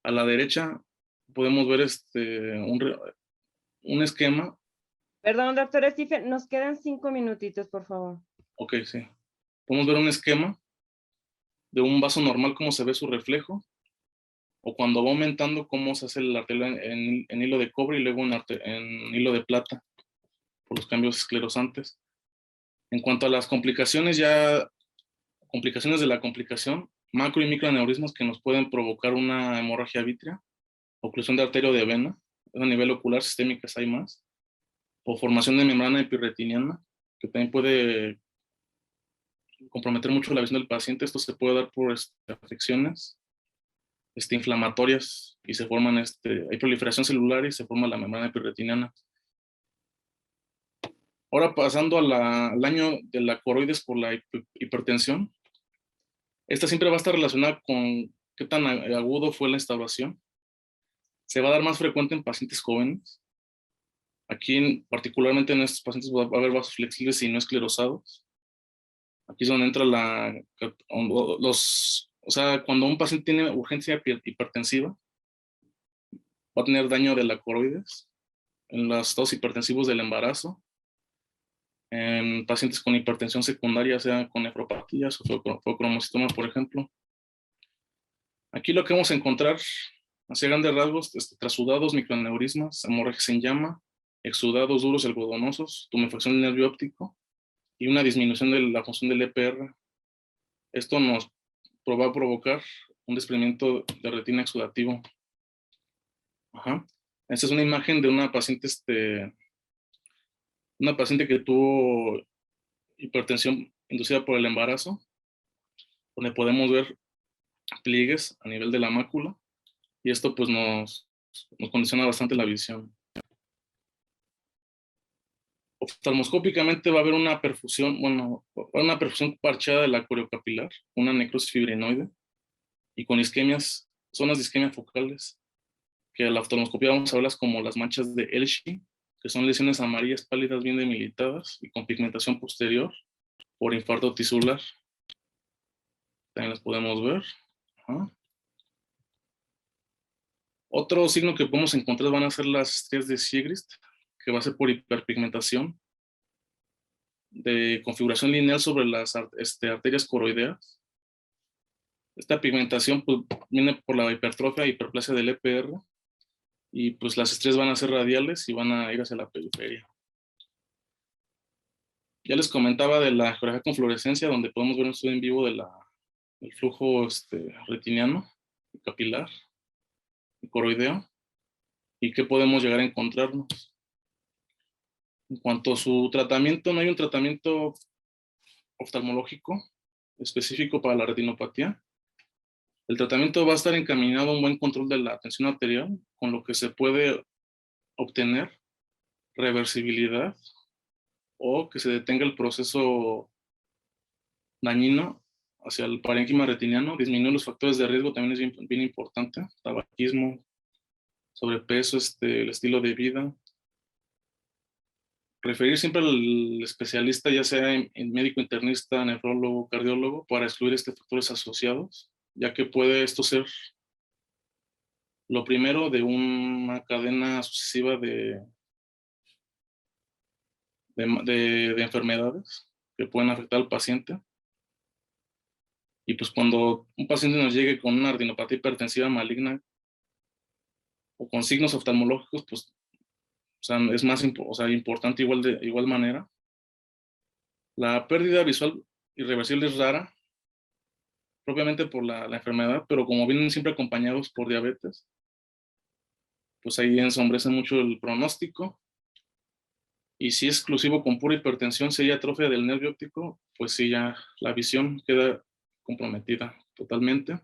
A la derecha podemos ver un esquema. Perdón, doctor Stephen, nos quedan 5 minutitos, por favor. Ok, sí. Podemos ver un esquema de un vaso normal, cómo se ve su reflejo, o cuando va aumentando, cómo se hace la arteria en hilo de cobre y luego en hilo de plata, por los cambios esclerosantes. En cuanto a las complicaciones de la complicación, macro y microaneurismas que nos pueden provocar una hemorragia vítrea, oclusión de arteria o de vena, a nivel ocular, sistémicas hay más, o formación de membrana epirretiniana, que también puede comprometer mucho la visión del paciente. Esto se puede dar por afecciones inflamatorias y se forman, hay proliferación celular y se forma la membrana epirretiniana. Ahora pasando al año de la coroides por la hipertensión, esta siempre va a estar relacionada con qué tan agudo fue la instauración. Se va a dar más frecuente en pacientes jóvenes. Aquí, particularmente en estos pacientes, va a haber vasos flexibles y no esclerosados. Aquí es donde entra o sea, cuando un paciente tiene urgencia hipertensiva, va a tener daño de la coroides en los estados hipertensivos del embarazo, en pacientes con hipertensión secundaria, sea con nefropatías o feocromocitoma, por ejemplo. Aquí lo que vamos a encontrar, hacia grandes rasgos, trasudados, microaneurismas, hemorragias en llama, exudados duros y algodonosos, tumefacción del nervio óptico y una disminución de la función del EPR. Esto nos va a provocar un desprendimiento de retina exudativo. Ajá. Esta es una imagen de una paciente que tuvo hipertensión inducida por el embarazo, donde podemos ver pliegues a nivel de la mácula, y esto pues nos condiciona bastante la visión. Oftalmoscópicamente va a haber una perfusión, una perfusión parcheada de la coriocapilar, una necrosis fibrinoide, y con isquemias, zonas de isquemia focales, que a la oftalmoscopía vamos a verlas como las manchas de Elchi, que son lesiones amarillas pálidas bien demilitadas y con pigmentación posterior por infarto tisular. También las podemos ver. Ajá. Otro signo que podemos encontrar van a ser las estrías de Siegrist, que va a ser por hiperpigmentación de configuración lineal sobre las arterias coroideas. Esta pigmentación pues, viene por la hipertrofia e hiperplasia del EPR, y pues las estrías van a ser radiales y van a ir hacia la periferia. Ya les comentaba de la geografía con fluorescencia, donde podemos ver un estudio en vivo del flujo retiniano, capilar, y coroideo, y qué podemos llegar a encontrarnos. En cuanto a su tratamiento, no hay un tratamiento oftalmológico específico para la retinopatía. El tratamiento va a estar encaminado a un buen control de la tensión arterial, con lo que se puede obtener reversibilidad o que se detenga el proceso dañino hacia el parénquima retiniano. Disminuir los factores de riesgo también es bien importante: tabaquismo, sobrepeso, el estilo de vida. Referir siempre al especialista, ya sea en médico internista, nefrólogo, cardiólogo, para excluir factores asociados, ya que puede esto ser lo primero de una cadena sucesiva de enfermedades que pueden afectar al paciente. Y pues cuando un paciente nos llegue con una retinopatía hipertensiva maligna o con signos oftalmológicos, pues o sea, es más importante de igual manera. La pérdida visual irreversible es rara, propiamente por la enfermedad, pero como vienen siempre acompañados por diabetes, pues ahí ensombrece mucho el pronóstico. Y si es exclusivo con pura hipertensión, si hay atrofia del nervio óptico, pues sí, ya la visión queda comprometida totalmente.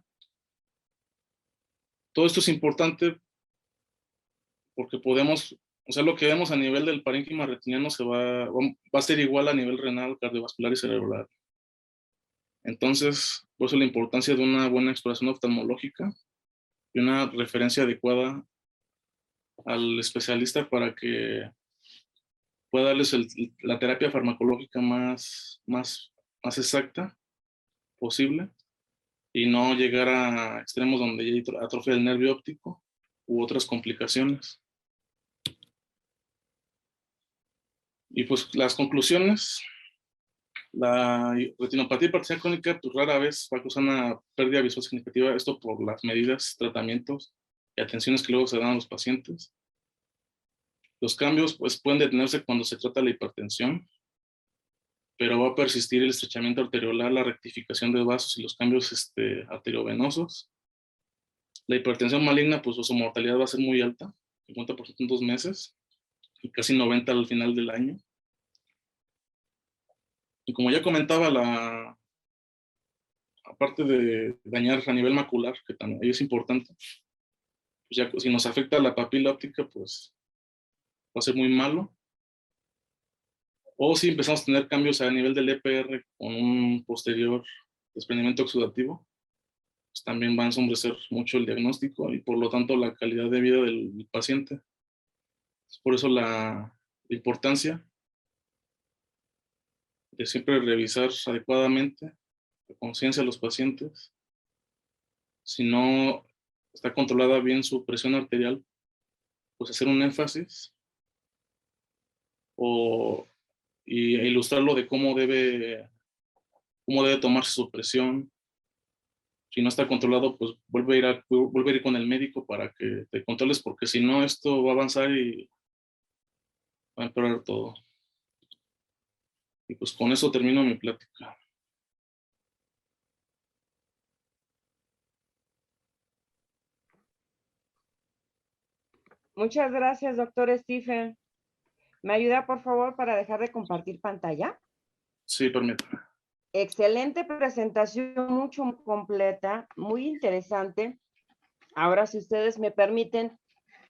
Todo esto es importante porque podemos, o sea, lo que vemos a nivel del parénquima retiniano va a ser igual a nivel renal, cardiovascular y cerebral. Entonces, por eso la importancia de una buena exploración oftalmológica y una referencia adecuada al especialista para que pueda darles la terapia farmacológica más exacta posible y no llegar a extremos donde hay atrofia del nervio óptico u otras complicaciones. Y pues las conclusiones, la retinopatía hipertensiva crónica pues rara vez va a causar una pérdida visual significativa, esto por las medidas, tratamientos y atenciones que luego se dan a los pacientes. Los cambios pues pueden detenerse cuando se trata la hipertensión, pero va a persistir el estrechamiento arteriolar, la rectificación de vasos y los cambios arteriovenosos. La hipertensión maligna, pues su mortalidad va a ser muy alta, 50% en 2 meses y casi 90% al final del año. Y como ya comentaba, aparte de dañar a nivel macular, que también es importante, pues ya si nos afecta la papila óptica, pues va a ser muy malo. O si empezamos a tener cambios a nivel del EPR con un posterior desprendimiento oxidativo, pues también va a ensombrecer mucho el diagnóstico y por lo tanto la calidad de vida del paciente. Por eso la importancia de siempre revisar adecuadamente la conciencia de los pacientes. Si no está controlada bien su presión arterial, pues hacer un énfasis e ilustrarlo de cómo debe tomarse su presión. Si no está controlado, pues vuelve a ir con el médico para que te controles, porque si no, esto va a avanzar y va a empeorar todo. Y pues con eso termino mi plática. Muchas gracias, doctor Stephen. ¿Me ayuda, por favor, para dejar de compartir pantalla? Sí, permítame. Excelente presentación, mucho muy completa, muy interesante. Ahora, si ustedes me permiten,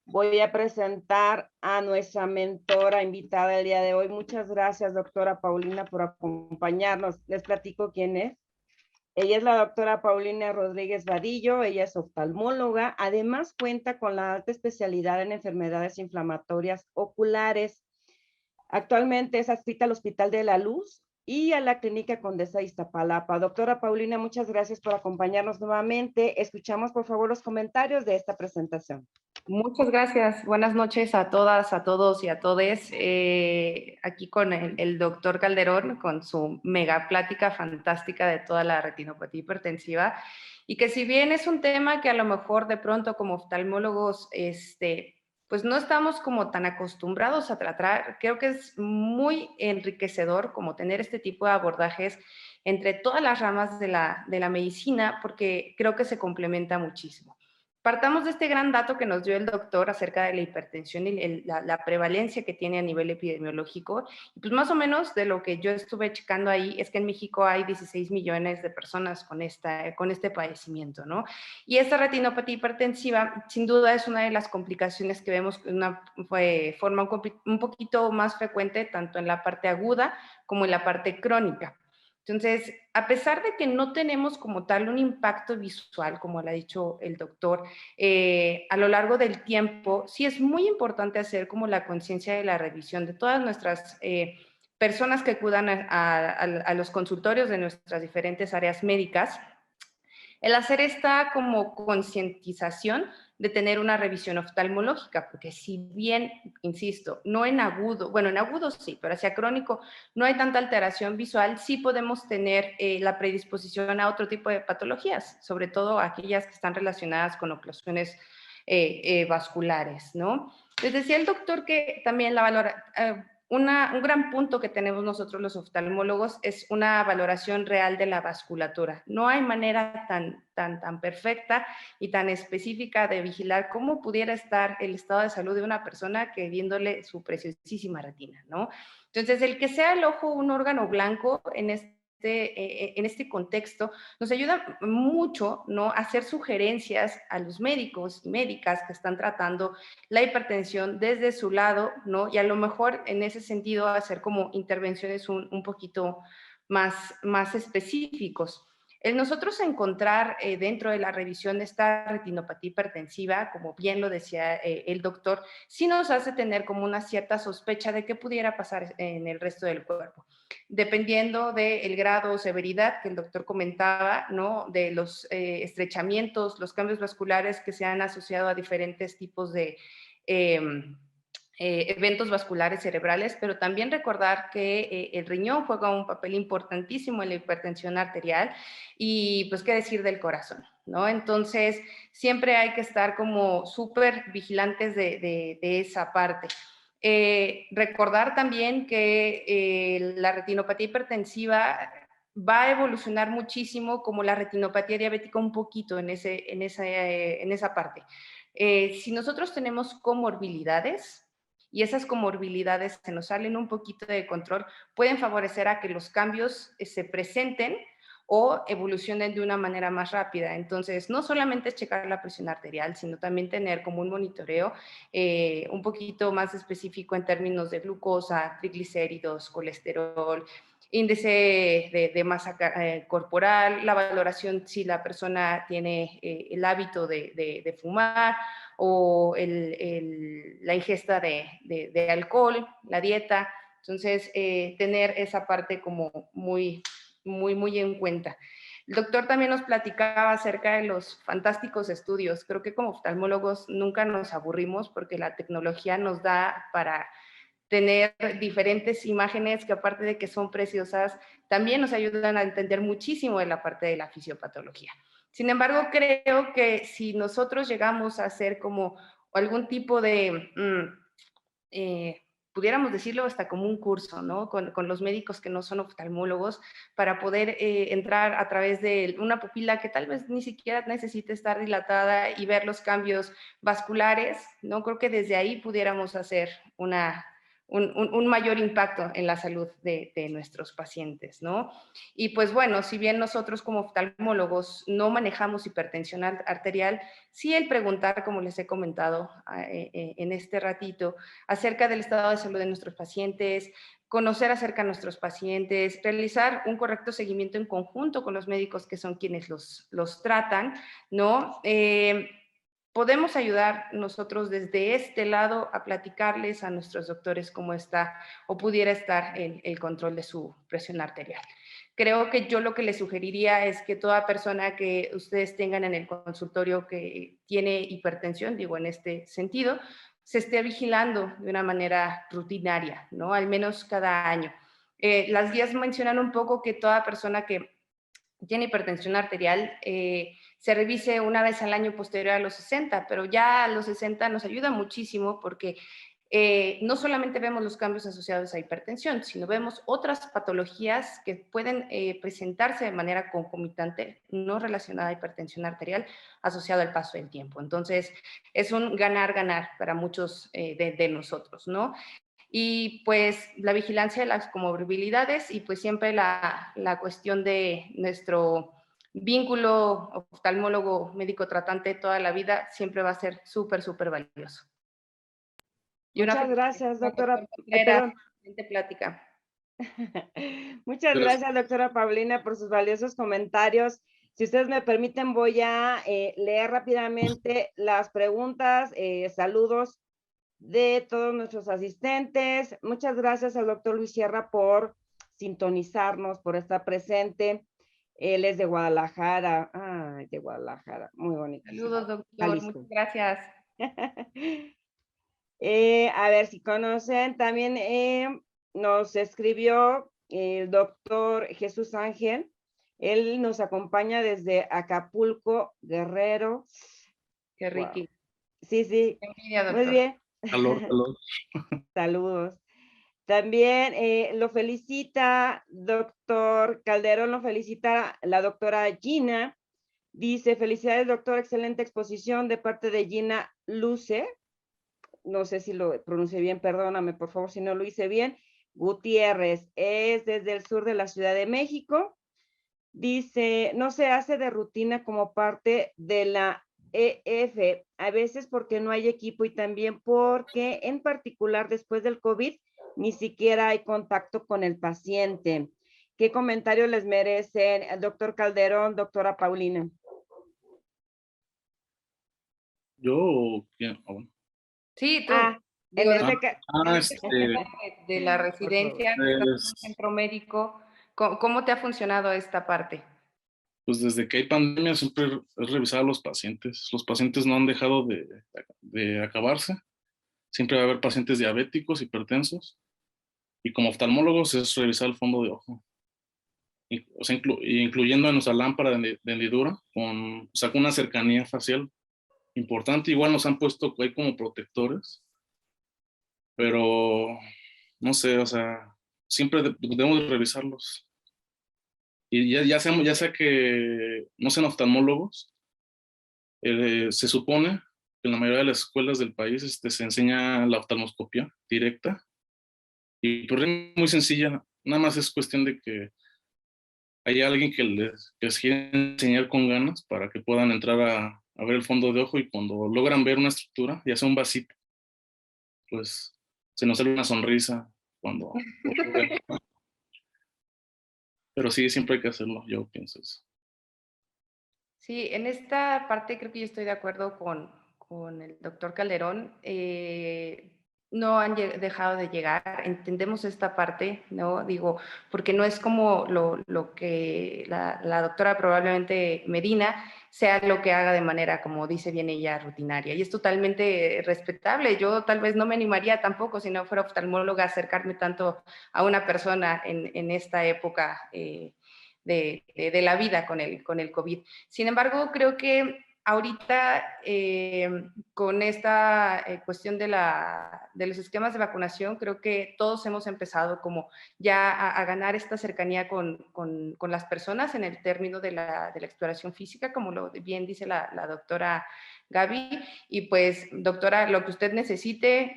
voy a presentar a nuestra mentora invitada el día de hoy. Muchas gracias, doctora Paulina, por acompañarnos. Les platico quién es. Ella es la doctora Paulina Rodríguez Vadillo, ella es oftalmóloga, además cuenta con la alta especialidad en enfermedades inflamatorias oculares. Actualmente es adscrita al Hospital de la Luz y a la Clínica Condesa de Iztapalapa. Doctora Paulina, muchas gracias por acompañarnos nuevamente. Escuchamos, por favor, los comentarios de esta presentación. Muchas gracias. Buenas noches a todas, a todos y a todes. Aquí con el doctor Calderón, con su mega plática fantástica de toda la retinopatía hipertensiva. Y que si bien es un tema que a lo mejor de pronto como oftalmólogos, pues no estamos como tan acostumbrados a tratar, creo que es muy enriquecedor como tener este tipo de abordajes entre todas las ramas de la medicina, porque creo que se complementa muchísimo. Partamos de este gran dato que nos dio el doctor acerca de la hipertensión y la prevalencia que tiene a nivel epidemiológico. Y pues más o menos de lo que yo estuve checando ahí es que en México hay 16 millones de personas con este padecimiento, ¿no? Y esta retinopatía hipertensiva sin duda es una de las complicaciones que vemos de una forma un poquito más frecuente tanto en la parte aguda como en la parte crónica. Entonces, a pesar de que no tenemos como tal un impacto visual, como lo ha dicho el doctor, a lo largo del tiempo, sí es muy importante hacer como la conciencia de la revisión de todas nuestras personas que acudan a los consultorios de nuestras diferentes áreas médicas, el hacer esta como concientización de tener una revisión oftalmológica, porque si bien, insisto, no en agudo, bueno, en agudo sí, pero hacia crónico no hay tanta alteración visual, sí podemos tener la predisposición a otro tipo de patologías, sobre todo aquellas que están relacionadas con oclusiones vasculares, ¿no? Les decía el doctor que también la valora, un gran punto que tenemos nosotros los oftalmólogos es una valoración real de la vasculatura. No hay manera tan perfecta y tan específica de vigilar cómo pudiera estar el estado de salud de una persona que viéndole su preciosísima retina, ¿no? Entonces, el que sea el ojo un órgano blanco en este este contexto, nos ayuda mucho, ¿no?, a hacer sugerencias a los médicos y médicas que están tratando la hipertensión desde su lado, ¿no? Y a lo mejor en ese sentido hacer como intervenciones un poquito más específicos. El nosotros encontrar dentro de la revisión esta retinopatía hipertensiva, como bien lo decía el doctor, sí nos hace tener como una cierta sospecha de qué pudiera pasar en el resto del cuerpo. Dependiendo del grado o severidad que el doctor comentaba, ¿no?, de los estrechamientos, los cambios vasculares que se han asociado a diferentes tipos de eventos vasculares cerebrales, pero también recordar que el riñón juega un papel importantísimo en la hipertensión arterial y pues qué decir del corazón, ¿no? Entonces siempre hay que estar como súper vigilantes de esa parte. Recordar también que la retinopatía hipertensiva va a evolucionar muchísimo como la retinopatía diabética un poquito en esa parte. Si nosotros tenemos comorbilidades, y esas comorbilidades se nos salen un poquito de control, pueden favorecer a que los cambios se presenten o evolucionen de una manera más rápida. Entonces, no solamente es checar la presión arterial, sino también tener como un monitoreo un poquito más específico en términos de glucosa, triglicéridos, colesterol, índice de masa corporal, la valoración si la persona tiene el hábito de fumar, o la ingesta de alcohol, la dieta. Entonces, tener esa parte como muy en cuenta. El doctor también nos platicaba acerca de los fantásticos estudios. Creo que como oftalmólogos nunca nos aburrimos porque la tecnología nos da para tener diferentes imágenes que, aparte de que son preciosas, también nos ayudan a entender muchísimo de la parte de la fisiopatología. Sin embargo, creo que si nosotros llegamos a hacer como algún tipo de, pudiéramos decirlo hasta como un curso, ¿no?, con los médicos que no son oftalmólogos, para poder entrar a través de una pupila que tal vez ni siquiera necesite estar dilatada y ver los cambios vasculares, ¿no? Creo que desde ahí pudiéramos hacer un mayor impacto en la salud de nuestros pacientes, ¿no? Y pues bueno, si bien nosotros como oftalmólogos no manejamos hipertensión arterial, sí el preguntar, como les he comentado en este ratito, acerca del estado de salud de nuestros pacientes, conocer acerca de nuestros pacientes, realizar un correcto seguimiento en conjunto con los médicos que son quienes los tratan, ¿no? Podemos ayudar nosotros desde este lado a platicarles a nuestros doctores cómo está o pudiera estar el control de su presión arterial. Creo que yo lo que les sugeriría es que toda persona que ustedes tengan en el consultorio que tiene hipertensión, digo en este sentido, se esté vigilando de una manera rutinaria, ¿no? Al menos cada año. Las guías mencionan un poco que toda persona que tiene hipertensión arterial se revise una vez al año posterior a los 60, pero ya a los 60 nos ayuda muchísimo porque no solamente vemos los cambios asociados a hipertensión, sino vemos otras patologías que pueden presentarse de manera concomitante, no relacionada a hipertensión arterial, asociado al paso del tiempo. Entonces, es un ganar-ganar para muchos de nosotros, ¿no? Y pues la vigilancia de las comorbilidades y pues siempre la cuestión de nuestro vínculo oftalmólogo médico tratante toda la vida siempre va a ser súper valioso. Y Muchas gracias, doctora. Perdón. Plática. Muchas gracias, doctora Paulina, por sus valiosos comentarios. Si ustedes me permiten, voy a leer rápidamente las preguntas, saludos de todos nuestros asistentes. Muchas gracias al doctor Luis Sierra por sintonizarnos, por estar presente. Él es de Guadalajara. Ay, de Guadalajara. Muy bonito. Saludos, doctor. Jalisco. Muchas gracias. A ver si conocen, también nos escribió el doctor Jesús Ángel. Él nos acompaña desde Acapulco, Guerrero. Qué rico. Wow. Sí, sí. Bienvenido, muy bien. Calor. Saludos. También lo felicita, doctor Calderón, lo felicita la doctora Gina. Dice, felicidades, doctor, excelente exposición de parte de Gina Luce. No sé si lo pronuncié bien, perdóname, por favor, si no lo hice bien. Gutiérrez, es desde el sur de la Ciudad de México. Dice, no se hace de rutina como parte de la EF, a veces porque no hay equipo y también porque en particular después del COVID ni siquiera hay contacto con el paciente. ¿Qué comentarios les merecen el doctor Calderón, doctora Paulina? Yo, bueno. Sí, tú. Ah, en Digo, este caso, de la residencia, que estás en un pues, centro médico, ¿cómo te ha funcionado esta parte? pues desde que hay pandemia siempre es revisar a los pacientes. Los pacientes no han dejado de acabarse. Siempre va a haber pacientes diabéticos, hipertensos. Y como oftalmólogos es revisar el fondo de ojo. O sea, incluyendo en nuestra lámpara de hendidura, con una cercanía facial importante. Igual nos han puesto ahí como protectores, pero no sé, o sea, siempre debemos de revisarlos. Y ya sea que no sean oftalmólogos, se supone que en la mayoría de las escuelas del país se enseña la oftalmoscopia directa. Y pues es muy sencilla, nada más es cuestión de que haya alguien que les quiera enseñar con ganas para que puedan entrar a ver el fondo de ojo y cuando logran ver una estructura, ya sea un vasito, pues se nos sale una sonrisa cuando lo ven. Pero sí, siempre hay que hacerlo, yo pienso eso. Sí, en esta parte creo que yo estoy de acuerdo con el doctor Calderón. No han dejado de llegar, entendemos esta parte, ¿no? Digo, porque no es como lo que la doctora probablemente Medina sea lo que haga de manera, como dice bien ella, rutinaria. Y es totalmente respetable. Yo tal vez no me animaría tampoco, si no fuera oftalmóloga, a acercarme tanto a una persona en esta época de la vida con el COVID. Sin embargo, creo que ahorita con esta cuestión de los esquemas de vacunación, creo que todos hemos empezado como ya a ganar esta cercanía con las personas en el término de la exploración física, como lo bien dice la doctora Gaby. Y pues, doctora, lo que usted necesite,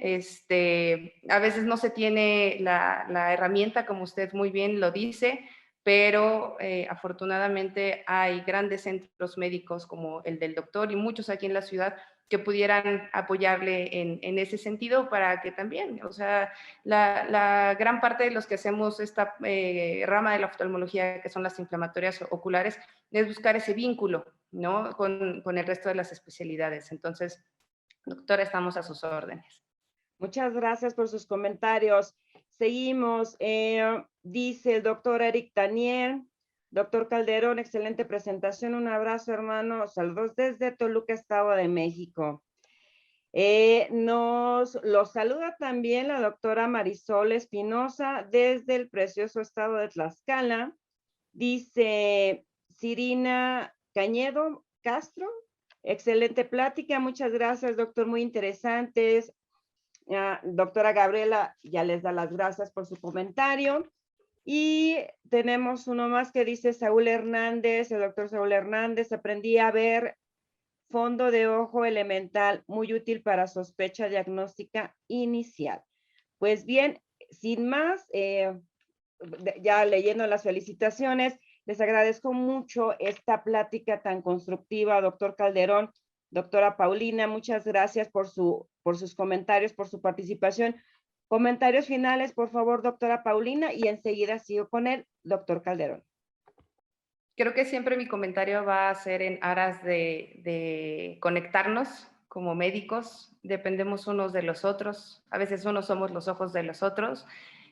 a veces no se tiene la herramienta, como usted muy bien lo dice, pero afortunadamente hay grandes centros médicos como el del doctor y muchos aquí en la ciudad que pudieran apoyarle en ese sentido para que también, o sea, la gran parte de los que hacemos esta rama de la oftalmología, que son las inflamatorias oculares, es buscar ese vínculo, ¿no? Con el resto de las especialidades. Entonces, doctora, estamos a sus órdenes. muchas gracias por sus comentarios. Seguimos. Dice el doctor Eric Daniel. Doctor Calderón, excelente presentación. Un abrazo, hermano. Saludos desde Toluca, Estado de México. Nos los saluda también la doctora Marisol Espinosa desde el precioso estado de Tlaxcala. Dice Cirina Cañedo Castro. Excelente plática. Muchas gracias, doctor. Muy interesantes. Doctora Gabriela ya les da las gracias por su comentario. Y tenemos uno más que dice Saúl Hernández, el doctor Saúl Hernández, aprendí a ver fondo de ojo elemental, muy útil para sospecha diagnóstica inicial. Pues bien, sin más, ya leyendo las felicitaciones, les agradezco mucho esta plática tan constructiva, doctor Calderón, doctora Paulina, muchas gracias por sus comentarios, por su participación. Comentarios finales, por favor, doctora Paulina, y enseguida sigo con el doctor Calderón. Creo que siempre mi comentario va a ser en aras de conectarnos como médicos, dependemos unos de los otros, a veces unos somos los ojos de los otros,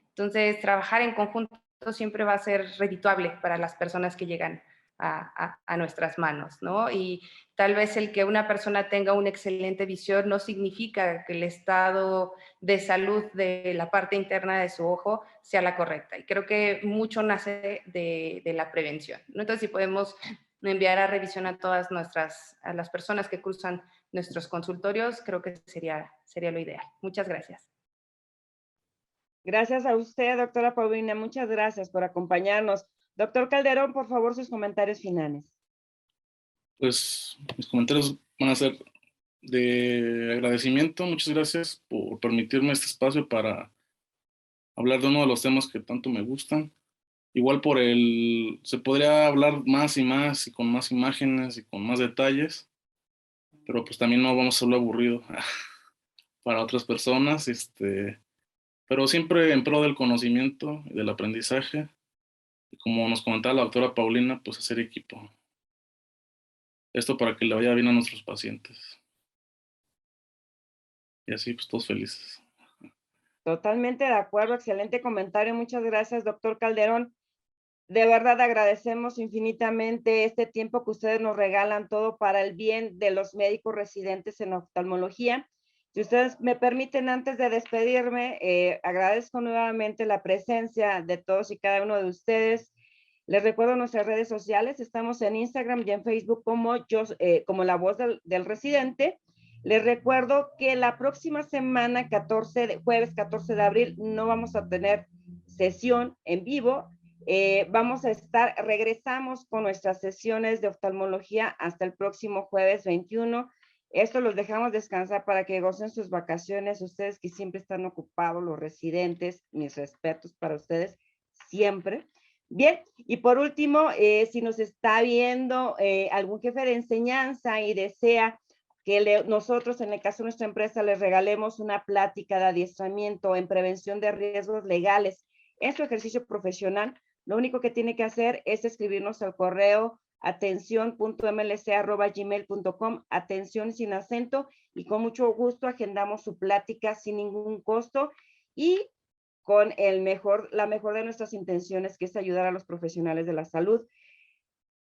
entonces trabajar en conjunto siempre va a ser redituable para las personas que llegan a nuestras manos, ¿no? Y tal vez el que una persona tenga una excelente visión no significa que el estado de salud de la parte interna de su ojo sea la correcta. Y creo que mucho nace de la prevención, ¿no? Entonces, si podemos enviar a revisión a todas a las personas que cruzan nuestros consultorios, creo que sería lo ideal. Muchas gracias. Gracias a usted, doctora Paulina. Muchas gracias por acompañarnos. Doctor Calderón, por favor, sus comentarios finales. Pues mis comentarios van a ser de agradecimiento. Muchas gracias por permitirme este espacio para hablar de uno de los temas que tanto me gustan. Igual se podría hablar más y más y con más imágenes y con más detalles, pero pues también no vamos a hacerlo aburrido para otras personas, pero siempre en pro del conocimiento y del aprendizaje. Y como nos comentaba la doctora Paulina, pues hacer equipo. Esto para que le vaya bien a nuestros pacientes. Y así, pues todos felices. Totalmente de acuerdo, excelente comentario. Muchas gracias, doctor Calderón. De verdad agradecemos infinitamente este tiempo que ustedes nos regalan, todo para el bien de los médicos residentes en oftalmología. Si ustedes me permiten, antes de despedirme, agradezco nuevamente la presencia de todos y cada uno de ustedes. Les recuerdo nuestras redes sociales. Estamos en Instagram y en Facebook como La Voz del Residente. Les recuerdo que la próxima semana, jueves 14 de abril, no vamos a tener sesión en vivo. Regresamos con nuestras sesiones de oftalmología hasta el próximo jueves 21. Esto los dejamos descansar para que gocen sus vacaciones. Ustedes que siempre están ocupados, los residentes, mis respetos para ustedes siempre. Bien, y por último, si nos está viendo algún jefe de enseñanza y desea que nosotros, en el caso de nuestra empresa, les regalemos una plática de adiestramiento en prevención de riesgos legales en su ejercicio profesional, lo único que tiene que hacer es escribirnos al correo atención.mlc@gmail.com, atención sin acento, y con mucho gusto agendamos su plática sin ningún costo y con la mejor de nuestras intenciones, que es ayudar a los profesionales de la salud.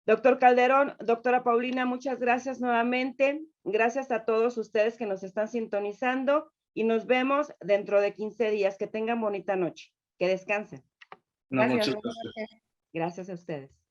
Doctor Calderón, doctora Paulina, muchas gracias nuevamente. Gracias a todos ustedes que nos están sintonizando y nos vemos dentro de 15 días. Que tengan bonita noche. Que descansen. Buenas Gracias. noches. Gracias a ustedes.